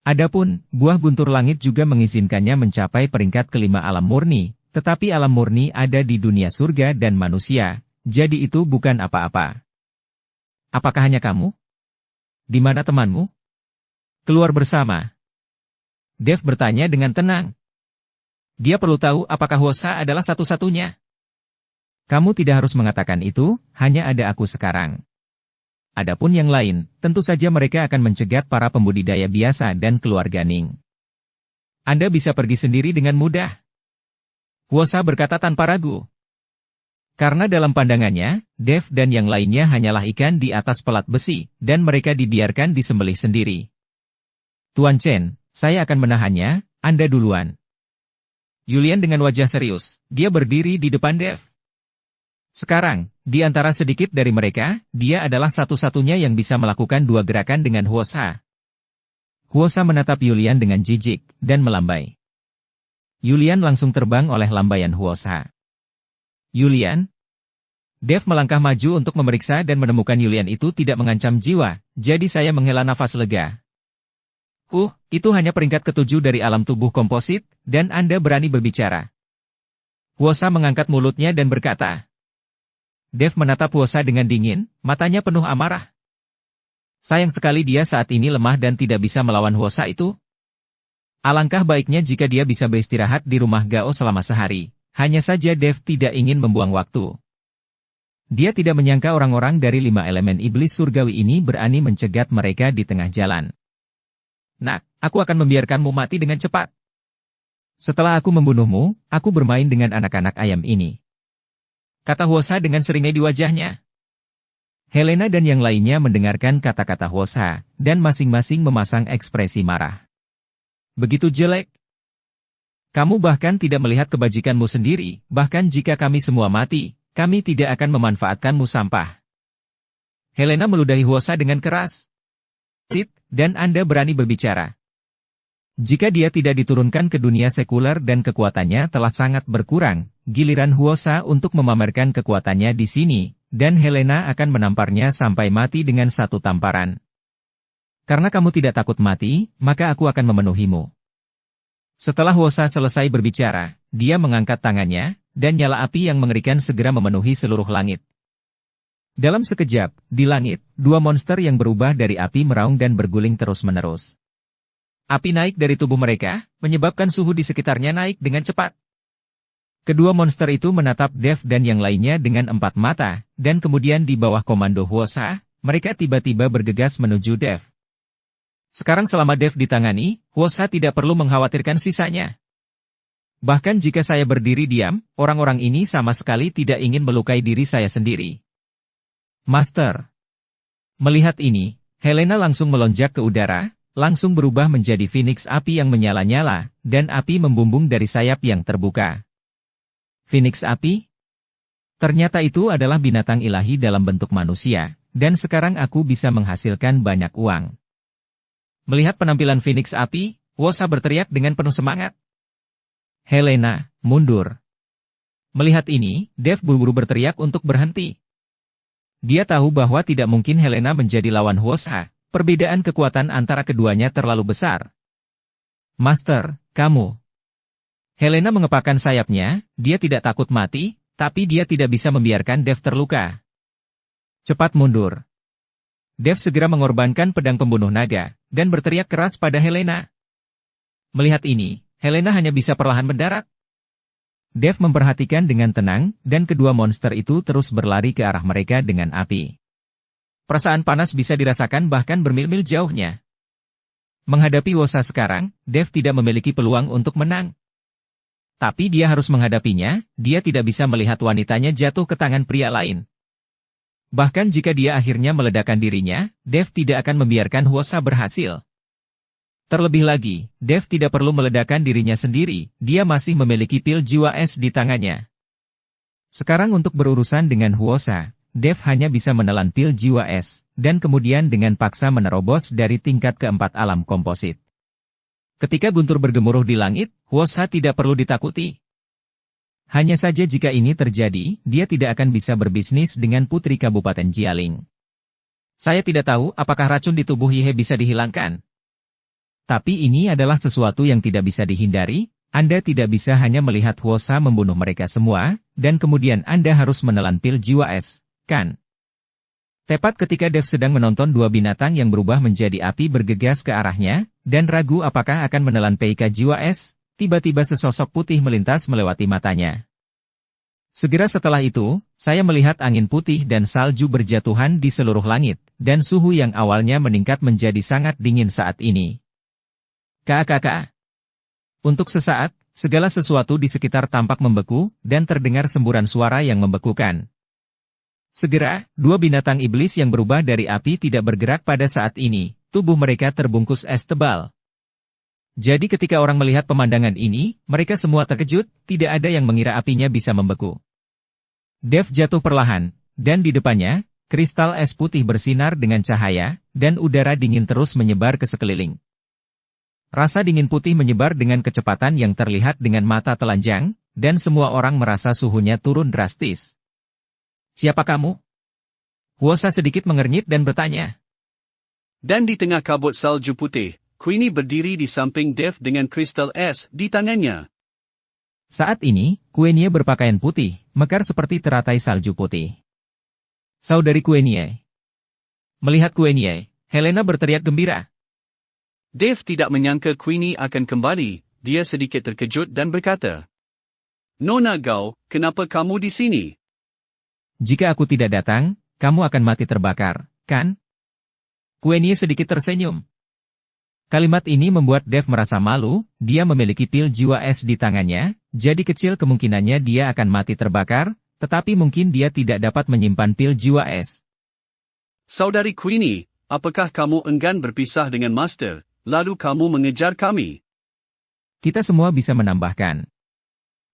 Adapun, buah guntur langit juga mengizinkannya mencapai peringkat kelima alam murni, tetapi alam murni ada di dunia surga dan manusia, jadi itu bukan apa-apa. Apakah hanya kamu? Di mana temanmu? Keluar bersama. Dev bertanya dengan tenang. Dia perlu tahu apakah Huosa adalah satu-satunya. Kamu tidak harus mengatakan itu, hanya ada aku sekarang. Adapun yang lain, tentu saja mereka akan mencegat para pembudidaya biasa dan keluarga Ning. Anda bisa pergi sendiri dengan mudah. Huosa berkata tanpa ragu. Karena dalam pandangannya, Dev dan yang lainnya hanyalah ikan di atas pelat besi, dan mereka dibiarkan disembelih sendiri. Tuan Chen, saya akan menahannya, Anda duluan. Yulian dengan wajah serius, dia berdiri di depan Dev. Sekarang, di antara sedikit dari mereka, dia adalah satu-satunya yang bisa melakukan dua gerakan dengan Huosa. Huosa menatap Yulian dengan jijik, dan melambai. Yulian langsung terbang oleh lambaian Huosa. Yulian? Dev melangkah maju untuk memeriksa dan menemukan Yulian itu tidak mengancam jiwa, jadi saya menghela nafas lega. Itu hanya peringkat ke-7 dari alam tubuh komposit, dan Anda berani berbicara. Huosa mengangkat mulutnya dan berkata. Dev menatap Huosa dengan dingin, matanya penuh amarah. Sayang sekali dia saat ini lemah dan tidak bisa melawan Huosa itu. Alangkah baiknya jika dia bisa beristirahat di rumah Gao selama sehari. Hanya saja Dev tidak ingin membuang waktu. Dia tidak menyangka orang-orang dari 5 elemen iblis surgawi ini berani mencegat mereka di tengah jalan. Nak, aku akan membiarkanmu mati dengan cepat. Setelah aku membunuhmu, aku bermain dengan anak-anak ayam ini. Kata Huosa dengan seringai di wajahnya. Helena dan yang lainnya mendengarkan kata-kata Huosa, dan masing-masing memasang ekspresi marah. Begitu jelek. Kamu bahkan tidak melihat kebajikanmu sendiri, bahkan jika kami semua mati, kami tidak akan memanfaatkanmu sampah. Helena meludahi Huosa dengan keras. Dan Anda berani berbicara. Jika dia tidak diturunkan ke dunia sekuler dan kekuatannya telah sangat berkurang, giliran Huosa untuk memamerkan kekuatannya di sini, dan Helena akan menamparnya sampai mati dengan satu tamparan. Karena kamu tidak takut mati, maka aku akan memenuhimu. Setelah Huosa selesai berbicara, dia mengangkat tangannya, dan nyala api yang mengerikan segera memenuhi seluruh langit. Dalam sekejap, di langit, dua monster yang berubah dari api meraung dan berguling terus-menerus. Api naik dari tubuh mereka, menyebabkan suhu di sekitarnya naik dengan cepat. Kedua monster itu menatap Dev dan yang lainnya dengan 4 mata, dan kemudian di bawah komando Huosa, mereka tiba-tiba bergegas menuju Dev. Sekarang selama Dev ditangani, Huosa tidak perlu mengkhawatirkan sisanya. Bahkan jika saya berdiri diam, orang-orang ini sama sekali tidak ingin melukai diri saya sendiri. Master. Melihat ini, Helena langsung melonjak ke udara, langsung berubah menjadi Phoenix api yang menyala-nyala, dan api membumbung dari sayap yang terbuka. Phoenix api? Ternyata itu adalah binatang ilahi dalam bentuk manusia, dan sekarang aku bisa menghasilkan banyak uang. Melihat penampilan Phoenix api, Huosa berteriak dengan penuh semangat. Helena, mundur. Melihat ini, Dev buru-buru berteriak untuk berhenti. Dia tahu bahwa tidak mungkin Helena menjadi lawan Huosa, perbedaan kekuatan antara keduanya terlalu besar. Master, kamu. Helena mengepakkan sayapnya, dia tidak takut mati, tapi dia tidak bisa membiarkan Dev terluka. Cepat mundur. Dev segera mengorbankan pedang pembunuh naga, dan berteriak keras pada Helena. Melihat ini, Helena hanya bisa perlahan mendarat. Dev memperhatikan dengan tenang, dan kedua monster itu terus berlari ke arah mereka dengan api. Perasaan panas bisa dirasakan bahkan bermil-mil jauhnya. Menghadapi Wosa sekarang, Dev tidak memiliki peluang untuk menang. Tapi dia harus menghadapinya, dia tidak bisa melihat wanitanya jatuh ke tangan pria lain. Bahkan jika dia akhirnya meledakkan dirinya, Dev tidak akan membiarkan Wosa berhasil. Terlebih lagi, Dev tidak perlu meledakkan dirinya sendiri, dia masih memiliki pil jiwa es di tangannya. Sekarang untuk berurusan dengan Wosa, Dev hanya bisa menelan pil jiwa es, dan kemudian dengan paksa menerobos dari tingkat keempat alam komposit. Ketika guntur bergemuruh di langit, Wosa tidak perlu ditakuti. Hanya saja jika ini terjadi, dia tidak akan bisa berbisnis dengan Putri Kabupaten Jialing. Saya tidak tahu apakah racun di tubuh Yihe bisa dihilangkan. Tapi ini adalah sesuatu yang tidak bisa dihindari, Anda tidak bisa hanya melihat Wosa membunuh mereka semua, dan kemudian Anda harus menelan pil jiwa es, kan? Tepat ketika Dev sedang menonton dua binatang yang berubah menjadi api bergegas ke arahnya, dan ragu apakah akan menelan PK jiwa es, tiba-tiba sesosok putih melintas melewati matanya. Segera setelah itu, saya melihat angin putih dan salju berjatuhan di seluruh langit, dan suhu yang awalnya meningkat menjadi sangat dingin saat ini. KKK. Untuk sesaat, segala sesuatu di sekitar tampak membeku, dan terdengar semburan suara yang membekukan. Segera, dua binatang iblis yang berubah dari api tidak bergerak pada saat ini, tubuh mereka terbungkus es tebal. Jadi ketika orang melihat pemandangan ini, mereka semua terkejut, tidak ada yang mengira apinya bisa membeku. Dev jatuh perlahan, dan di depannya, kristal es putih bersinar dengan cahaya, dan udara dingin terus menyebar ke sekeliling. Rasa dingin putih menyebar dengan kecepatan yang terlihat dengan mata telanjang, dan semua orang merasa suhunya turun drastis. Siapa kamu? Wosa sedikit mengernyit dan bertanya. Dan di tengah kabut salju putih, Queenie berdiri di samping Dev dengan kristal es di tangannya. Saat ini, Queenie berpakaian putih, mekar seperti teratai salju putih. Saudari Queenie. Melihat Queenie, Helena berteriak gembira. Dev tidak menyangka Queenie akan kembali, dia sedikit terkejut dan berkata, Nona Gao, kenapa kamu di sini? Jika aku tidak datang, kamu akan mati terbakar, kan? Queenie sedikit tersenyum. Kalimat ini membuat Dev merasa malu, dia memiliki pil jiwa es di tangannya, jadi kecil kemungkinannya dia akan mati terbakar, tetapi mungkin dia tidak dapat menyimpan pil jiwa es. Saudari Queenie, apakah kamu enggan berpisah dengan Master, lalu kamu mengejar kami? Kita semua bisa menambahkan.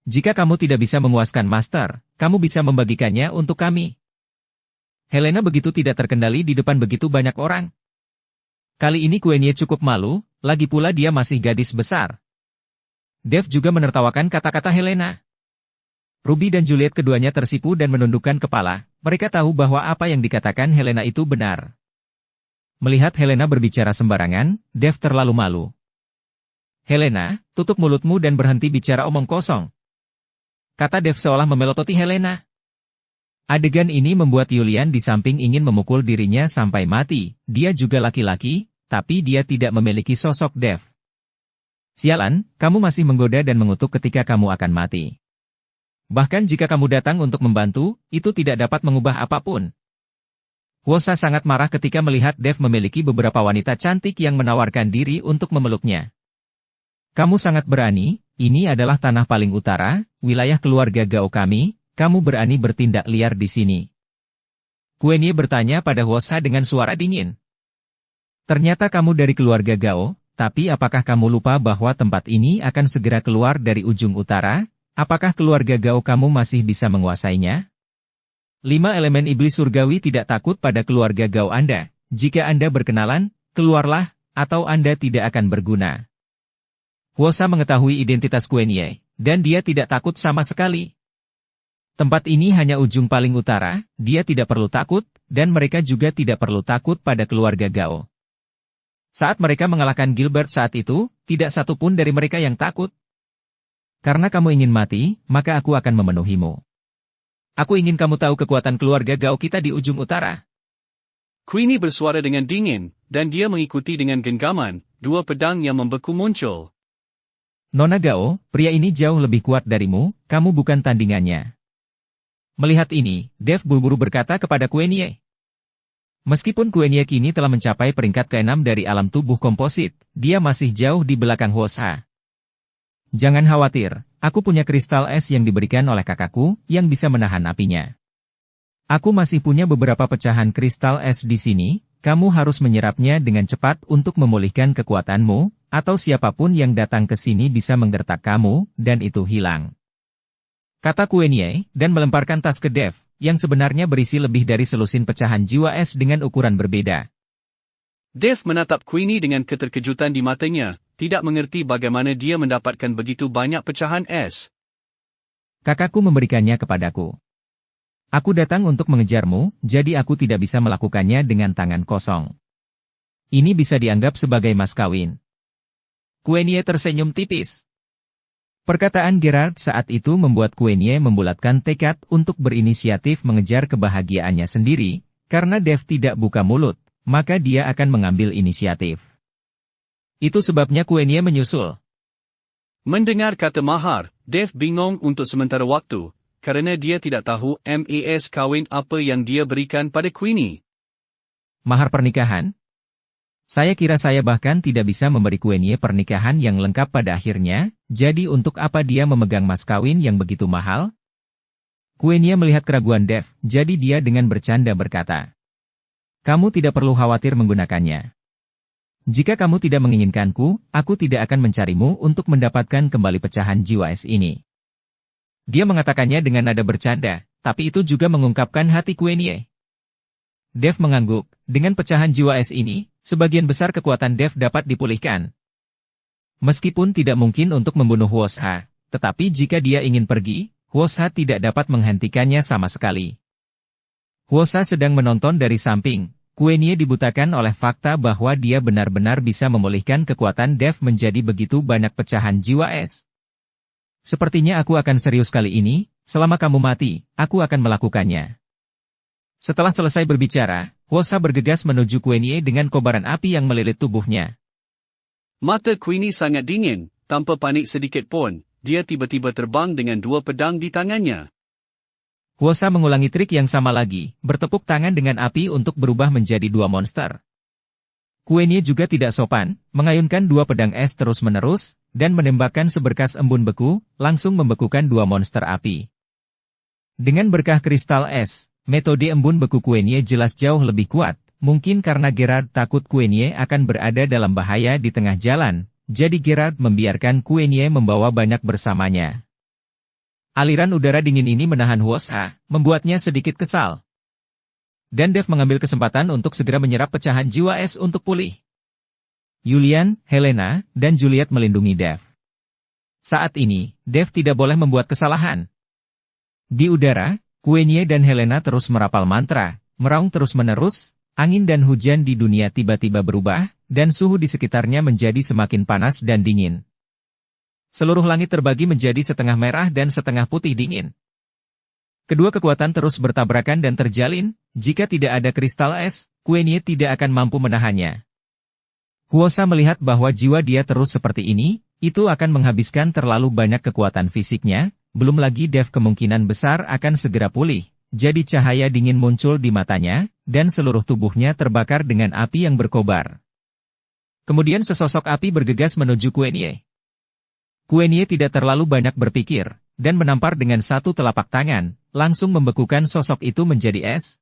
Jika kamu tidak bisa memuaskan Master, kamu bisa membagikannya untuk kami. Helena begitu tidak terkendali di depan begitu banyak orang. Kali ini Queenie cukup malu, lagi pula dia masih gadis besar. Dev juga menertawakan kata-kata Helena. Ruby dan Juliet keduanya tersipu dan menundukkan kepala, mereka tahu bahwa apa yang dikatakan Helena itu benar. Melihat Helena berbicara sembarangan, Dev terlalu malu. Helena, tutup mulutmu dan berhenti bicara omong kosong. Kata Dev seolah memelototi Helena. Adegan ini membuat Yulian di samping ingin memukul dirinya sampai mati, dia juga laki-laki, tapi dia tidak memiliki sosok Dev. Sialan, kamu masih menggoda dan mengutuk ketika kamu akan mati. Bahkan jika kamu datang untuk membantu, itu tidak dapat mengubah apapun. Wosa sangat marah ketika melihat Dev memiliki beberapa wanita cantik yang menawarkan diri untuk memeluknya. Kamu sangat berani, ini adalah tanah paling utara, wilayah keluarga Gao kami, kamu berani bertindak liar di sini. Queenie bertanya pada Wosa dengan suara dingin. Ternyata kamu dari keluarga Gao, tapi apakah kamu lupa bahwa tempat ini akan segera keluar dari ujung utara? Apakah keluarga Gao kamu masih bisa menguasainya? 5 elemen iblis surgawi tidak takut pada keluarga Gao Anda. Jika Anda berkenalan, keluarlah, atau Anda tidak akan berguna. Wosa mengetahui identitas Queenie, dan dia tidak takut sama sekali. Tempat ini hanya ujung paling utara, dia tidak perlu takut, dan mereka juga tidak perlu takut pada keluarga Gao. Saat mereka mengalahkan Gilbert saat itu, tidak satu pun dari mereka yang takut. Karena kamu ingin mati, maka aku akan memenuhimu. Aku ingin kamu tahu kekuatan keluarga Gao kita di ujung utara. Queenie bersuara dengan dingin, dan dia mengikuti dengan genggaman, dua pedang yang membeku muncul. Nona Gao, pria ini jauh lebih kuat darimu, kamu bukan tandingannya. Melihat ini, Dev buru-buru berkata kepada Queenie. Meskipun Queenie kini telah mencapai peringkat ke-6 dari alam tubuh komposit, dia masih jauh di belakang Huosha. Jangan khawatir, aku punya kristal es yang diberikan oleh kakakku, yang bisa menahan apinya. Aku masih punya beberapa pecahan kristal es di sini, kamu harus menyerapnya dengan cepat untuk memulihkan kekuatanmu, atau siapapun yang datang ke sini bisa menggertak kamu, dan itu hilang. Kata Queenie, dan melemparkan tas ke Dev, yang sebenarnya berisi lebih dari selusin pecahan jiwa es dengan ukuran berbeda. Dev menatap Queenie dengan keterkejutan di matanya, tidak mengerti bagaimana dia mendapatkan begitu banyak pecahan es. Kakakku memberikannya kepadaku. Aku datang untuk mengejarmu, jadi aku tidak bisa melakukannya dengan tangan kosong. Ini bisa dianggap sebagai mas kawin. Queenie tersenyum tipis. Perkataan Gerard saat itu membuat Queenie membulatkan tekad untuk berinisiatif mengejar kebahagiaannya sendiri, karena Dev tidak buka mulut, maka dia akan mengambil inisiatif. Itu sebabnya Queenie menyusul. Mendengar kata mahar, Dev bingung untuk sementara waktu, karena dia tidak tahu mas kawin apa yang dia berikan pada Queenie. Mahar pernikahan? Saya kira saya bahkan tidak bisa memberi Queenie pernikahan yang lengkap pada akhirnya, jadi untuk apa dia memegang mas kawin yang begitu mahal? Queenie melihat keraguan Dev, jadi dia dengan bercanda berkata. Kamu tidak perlu khawatir menggunakannya. Jika kamu tidak menginginkanku, aku tidak akan mencarimu untuk mendapatkan kembali pecahan jiwa es ini. Dia mengatakannya dengan nada bercanda, tapi itu juga mengungkapkan hati Queenie. Dev mengangguk, dengan pecahan jiwa es ini, sebagian besar kekuatan Dev dapat dipulihkan. Meskipun tidak mungkin untuk membunuh Huosha, tetapi jika dia ingin pergi, Huosha tidak dapat menghentikannya sama sekali. Huosha sedang menonton dari samping, Queenie dibutakan oleh fakta bahwa dia benar-benar bisa memulihkan kekuatan Dev menjadi begitu banyak pecahan jiwa es. Sepertinya aku akan serius kali ini, selama kamu mati, aku akan melakukannya. Setelah selesai berbicara, Huosha bergegas menuju Queenie dengan kobaran api yang melilit tubuhnya. Mata Queenie sangat dingin, tanpa panik sedikit pun, dia tiba-tiba terbang dengan dua pedang di tangannya. Huosha mengulangi trik yang sama lagi, bertepuk tangan dengan api untuk berubah menjadi dua monster. Queenie juga tidak sopan, mengayunkan dua pedang es terus-menerus, dan menembakkan seberkas embun beku, langsung membekukan dua monster api. Dengan berkah kristal es, metode embun beku Queenie jelas jauh lebih kuat, mungkin karena Gerard takut Queenie akan berada dalam bahaya di tengah jalan, jadi Gerard membiarkan Queenie membawa banyak bersamanya. Aliran udara dingin ini menahan Huosha, membuatnya sedikit kesal. Dan Dev mengambil kesempatan untuk segera menyerap pecahan jiwa es untuk pulih. Julian, Helena, dan Juliet melindungi Dev. Saat ini, Dev tidak boleh membuat kesalahan. Di udara, Queenie dan Helena terus merapal mantra, meraung terus-menerus, angin dan hujan di dunia tiba-tiba berubah, dan suhu di sekitarnya menjadi semakin panas dan dingin. Seluruh langit terbagi menjadi setengah merah dan setengah putih dingin. Kedua kekuatan terus bertabrakan dan terjalin, jika tidak ada kristal es, Queenie tidak akan mampu menahannya. Huosha melihat bahwa jiwa dia terus seperti ini, itu akan menghabiskan terlalu banyak kekuatan fisiknya, belum lagi Dev kemungkinan besar akan segera pulih, jadi cahaya dingin muncul di matanya, dan seluruh tubuhnya terbakar dengan api yang berkobar. Kemudian sesosok api bergegas menuju Queenie. Queenie tidak terlalu banyak berpikir, dan menampar dengan satu telapak tangan, langsung membekukan sosok itu menjadi es.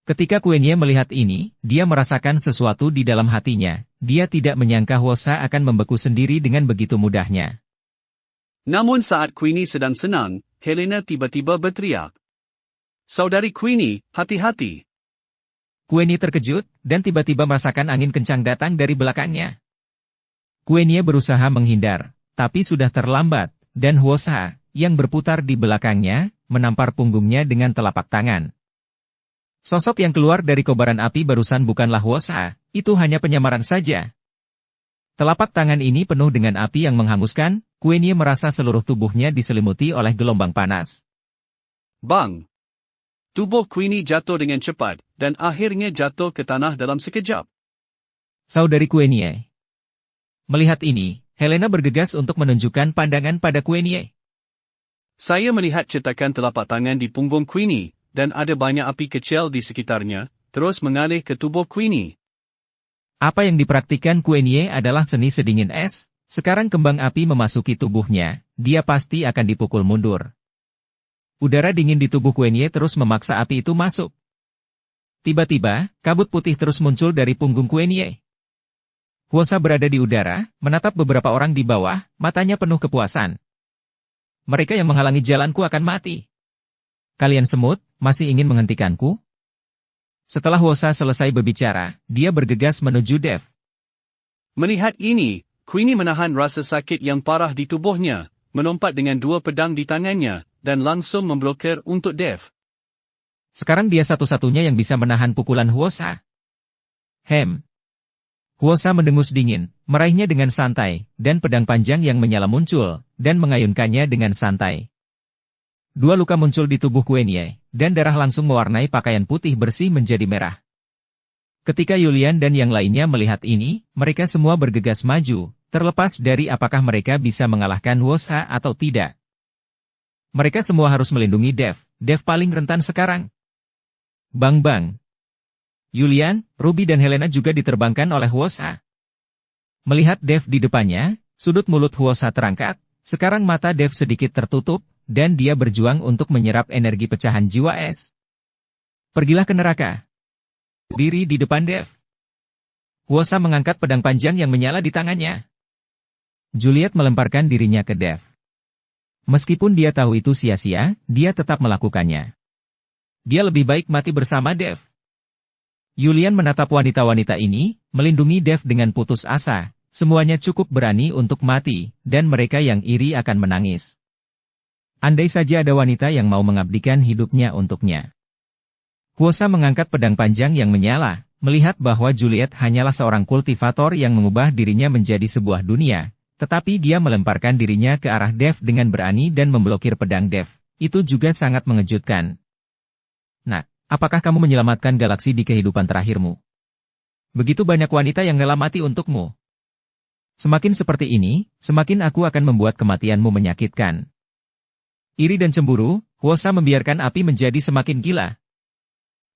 Ketika Queenie melihat ini, dia merasakan sesuatu di dalam hatinya, dia tidak menyangka Huosha akan membeku sendiri dengan begitu mudahnya. Namun saat Queenie sedang senang, Helena tiba-tiba berteriak. Saudari Queenie, hati-hati. Queenie terkejut, dan tiba-tiba merasakan angin kencang datang dari belakangnya. Queenie berusaha menghindar, tapi sudah terlambat, dan Huosha, yang berputar di belakangnya, menampar punggungnya dengan telapak tangan. Sosok yang keluar dari kobaran api barusan bukanlah Huosha, itu hanya penyamaran saja. Telapak tangan ini penuh dengan api yang menghanguskan, Queenie merasa seluruh tubuhnya diselimuti oleh gelombang panas. Bang! Tubuh Queenie jatuh dengan cepat, dan akhirnya jatuh ke tanah dalam sekejap. Saudari Queenie. Melihat ini, Helena bergegas untuk menunjukkan pandangan pada Queenie. Saya melihat cetakan telapak tangan di punggung Queenie, dan ada banyak api kecil di sekitarnya, terus mengalir ke tubuh Queenie. Apa yang dipraktikkan Queenie adalah seni sedingin es, sekarang kembang api memasuki tubuhnya, dia pasti akan dipukul mundur. Udara dingin di tubuh Queenie terus memaksa api itu masuk. Tiba-tiba, kabut putih terus muncul dari punggung Queenie. Huosa berada di udara, menatap beberapa orang di bawah, matanya penuh kepuasan. Mereka yang menghalangi jalanku akan mati. Kalian semut, masih ingin menghentikanku? Setelah Huosa selesai berbicara, dia bergegas menuju Dev. Melihat ini, Queenie menahan rasa sakit yang parah di tubuhnya, melompat dengan dua pedang di tangannya, dan langsung memblokir untuk Dev. Sekarang dia satu-satunya yang bisa menahan pukulan Huosa. Huosa mendengus dingin, meraihnya dengan santai, dan pedang panjang yang menyala muncul, dan mengayunkannya dengan santai. Dua luka muncul di tubuh Queenie, dan darah langsung mewarnai pakaian putih bersih menjadi merah. Ketika Yulian dan yang lainnya melihat ini, mereka semua bergegas maju, terlepas dari apakah mereka bisa mengalahkan Huosa atau tidak. Mereka semua harus melindungi Dev paling rentan sekarang. Bang-bang. Yulian, Ruby dan Helena juga diterbangkan oleh Huosa. Melihat Dev di depannya, sudut mulut Huosa terangkat, sekarang mata Dev sedikit tertutup, dan dia berjuang untuk menyerap energi pecahan jiwa es. Pergilah ke neraka. Diri di depan Dev. Huosa mengangkat pedang panjang yang menyala di tangannya. Juliet melemparkan dirinya ke Dev. Meskipun dia tahu itu sia-sia, dia tetap melakukannya. Dia lebih baik mati bersama Dev. Yulian menatap wanita-wanita ini, melindungi Dev dengan putus asa. Semuanya cukup berani untuk mati, dan mereka yang iri akan menangis. Andai saja ada wanita yang mau mengabdikan hidupnya untuknya. Huosa mengangkat pedang panjang yang menyala, melihat bahwa Juliet hanyalah seorang kultivator yang mengubah dirinya menjadi sebuah dunia, tetapi dia melemparkan dirinya ke arah Dev dengan berani dan memblokir pedang Dev. Itu juga sangat mengejutkan. Nah, apakah kamu menyelamatkan galaksi di kehidupan terakhirmu? Begitu banyak wanita yang rela mati untukmu. Semakin seperti ini, semakin aku akan membuat kematianmu menyakitkan. Iri dan cemburu, Huosa membiarkan api menjadi semakin gila.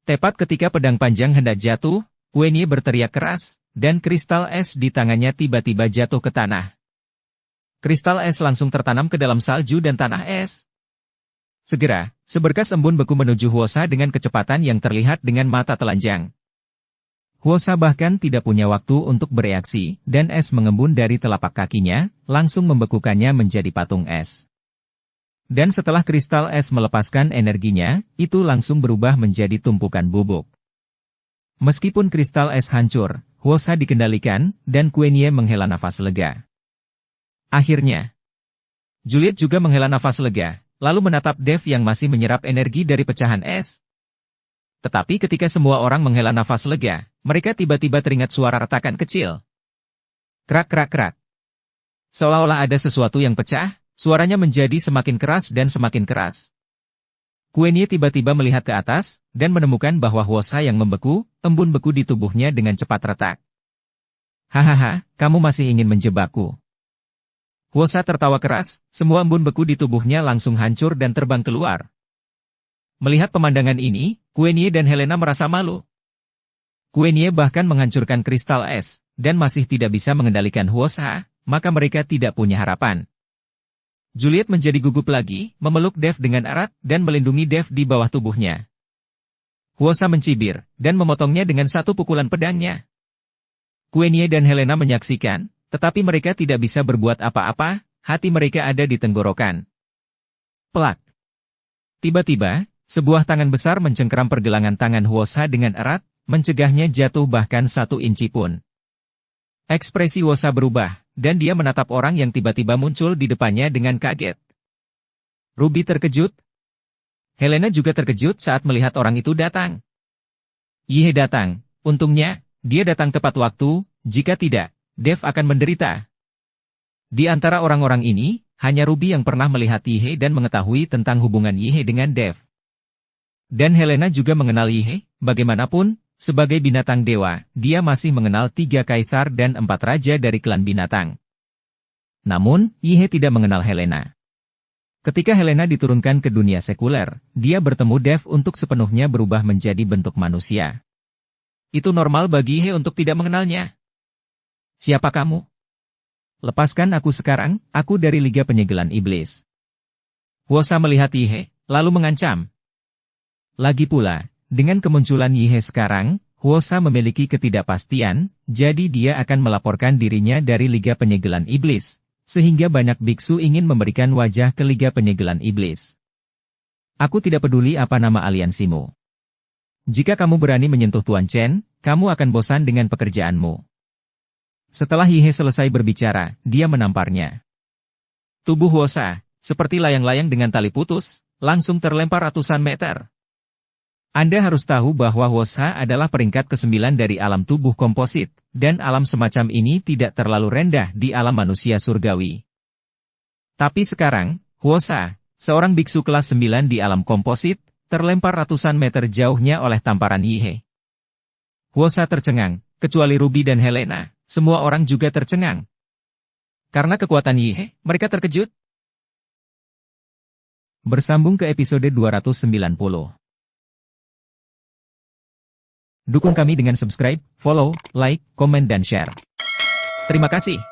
Tepat ketika pedang panjang hendak jatuh, Queenie berteriak keras, dan kristal es di tangannya tiba-tiba jatuh ke tanah. Kristal es langsung tertanam ke dalam salju dan tanah es. Segera, seberkas embun beku menuju Huosa dengan kecepatan yang terlihat dengan mata telanjang. Huosa bahkan tidak punya waktu untuk bereaksi, dan es mengembun dari telapak kakinya, langsung membekukannya menjadi patung es. Dan setelah kristal es melepaskan energinya, itu langsung berubah menjadi tumpukan bubuk. Meskipun kristal es hancur, Huosa dikendalikan, dan Queenie menghela nafas lega. Akhirnya, Juliet juga menghela nafas lega, lalu menatap Dev yang masih menyerap energi dari pecahan es. Tetapi ketika semua orang menghela nafas lega, mereka tiba-tiba teringat suara retakan kecil. Krak-krak-krak. Seolah-olah ada sesuatu yang pecah. Suaranya menjadi semakin keras dan semakin keras. Queenie tiba-tiba melihat ke atas, dan menemukan bahwa Huosa yang membeku, embun beku di tubuhnya dengan cepat retak. Hahaha, kamu masih ingin menjebakku. Huosa tertawa keras, semua embun beku di tubuhnya langsung hancur dan terbang keluar. Melihat pemandangan ini, Queenie dan Helena merasa malu. Queenie bahkan menghancurkan kristal es, dan masih tidak bisa mengendalikan Huosa, maka mereka tidak punya harapan. Juliet menjadi gugup lagi, memeluk Dev dengan erat, dan melindungi Dev di bawah tubuhnya. Huosa mencibir, dan memotongnya dengan satu pukulan pedangnya. Queenie dan Helena menyaksikan, tetapi mereka tidak bisa berbuat apa-apa, hati mereka ada di tenggorokan. Plak. Tiba-tiba, sebuah tangan besar mencengkeram pergelangan tangan Huosa dengan erat, mencegahnya jatuh bahkan 1 inci pun. Ekspresi Huosa berubah, dan dia menatap orang yang tiba-tiba muncul di depannya dengan kaget. Ruby terkejut. Helena juga terkejut saat melihat orang itu datang. Yeh datang, untungnya, dia datang tepat waktu, jika tidak, Dev akan menderita. Di antara orang-orang ini, hanya Ruby yang pernah melihat Yihe dan mengetahui tentang hubungan Yihe dengan Dev. Dan Helena juga mengenal Yihe, bagaimanapun, sebagai binatang dewa, dia masih mengenal 3 kaisar dan 4 raja dari klan binatang. Namun, Yihe tidak mengenal Helena. Ketika Helena diturunkan ke dunia sekuler, dia bertemu Dev untuk sepenuhnya berubah menjadi bentuk manusia. Itu normal bagi Yihe untuk tidak mengenalnya. Siapa kamu? Lepaskan aku sekarang, aku dari Liga Penyegelan Iblis. Hwosa melihat Yihe, lalu mengancam. Lagi pula, dengan kemunculan Yihe sekarang, Hwosa memiliki ketidakpastian, jadi dia akan melaporkan dirinya dari Liga Penyegelan Iblis. Sehingga banyak biksu ingin memberikan wajah ke Liga Penyegelan Iblis. Aku tidak peduli apa nama aliansimu. Jika kamu berani menyentuh Tuan Chen, kamu akan bosan dengan pekerjaanmu. Setelah Yihe selesai berbicara, dia menamparnya. Tubuh Hwosa, seperti layang-layang dengan tali putus, langsung terlempar ratusan meter. Anda harus tahu bahwa Hwosa adalah peringkat ke-9 dari alam tubuh komposit, dan alam semacam ini tidak terlalu rendah di alam manusia surgawi. Tapi sekarang, Hwosa, seorang biksu kelas 9 di alam komposit, terlempar ratusan meter jauhnya oleh tamparan Yihe. Hwosa tercengang, kecuali Ruby dan Helena, semua orang juga tercengang. Karena kekuatan Yihe, mereka terkejut. Bersambung ke episode 290. Dukung kami dengan subscribe, follow, like, komen dan share. Terima kasih.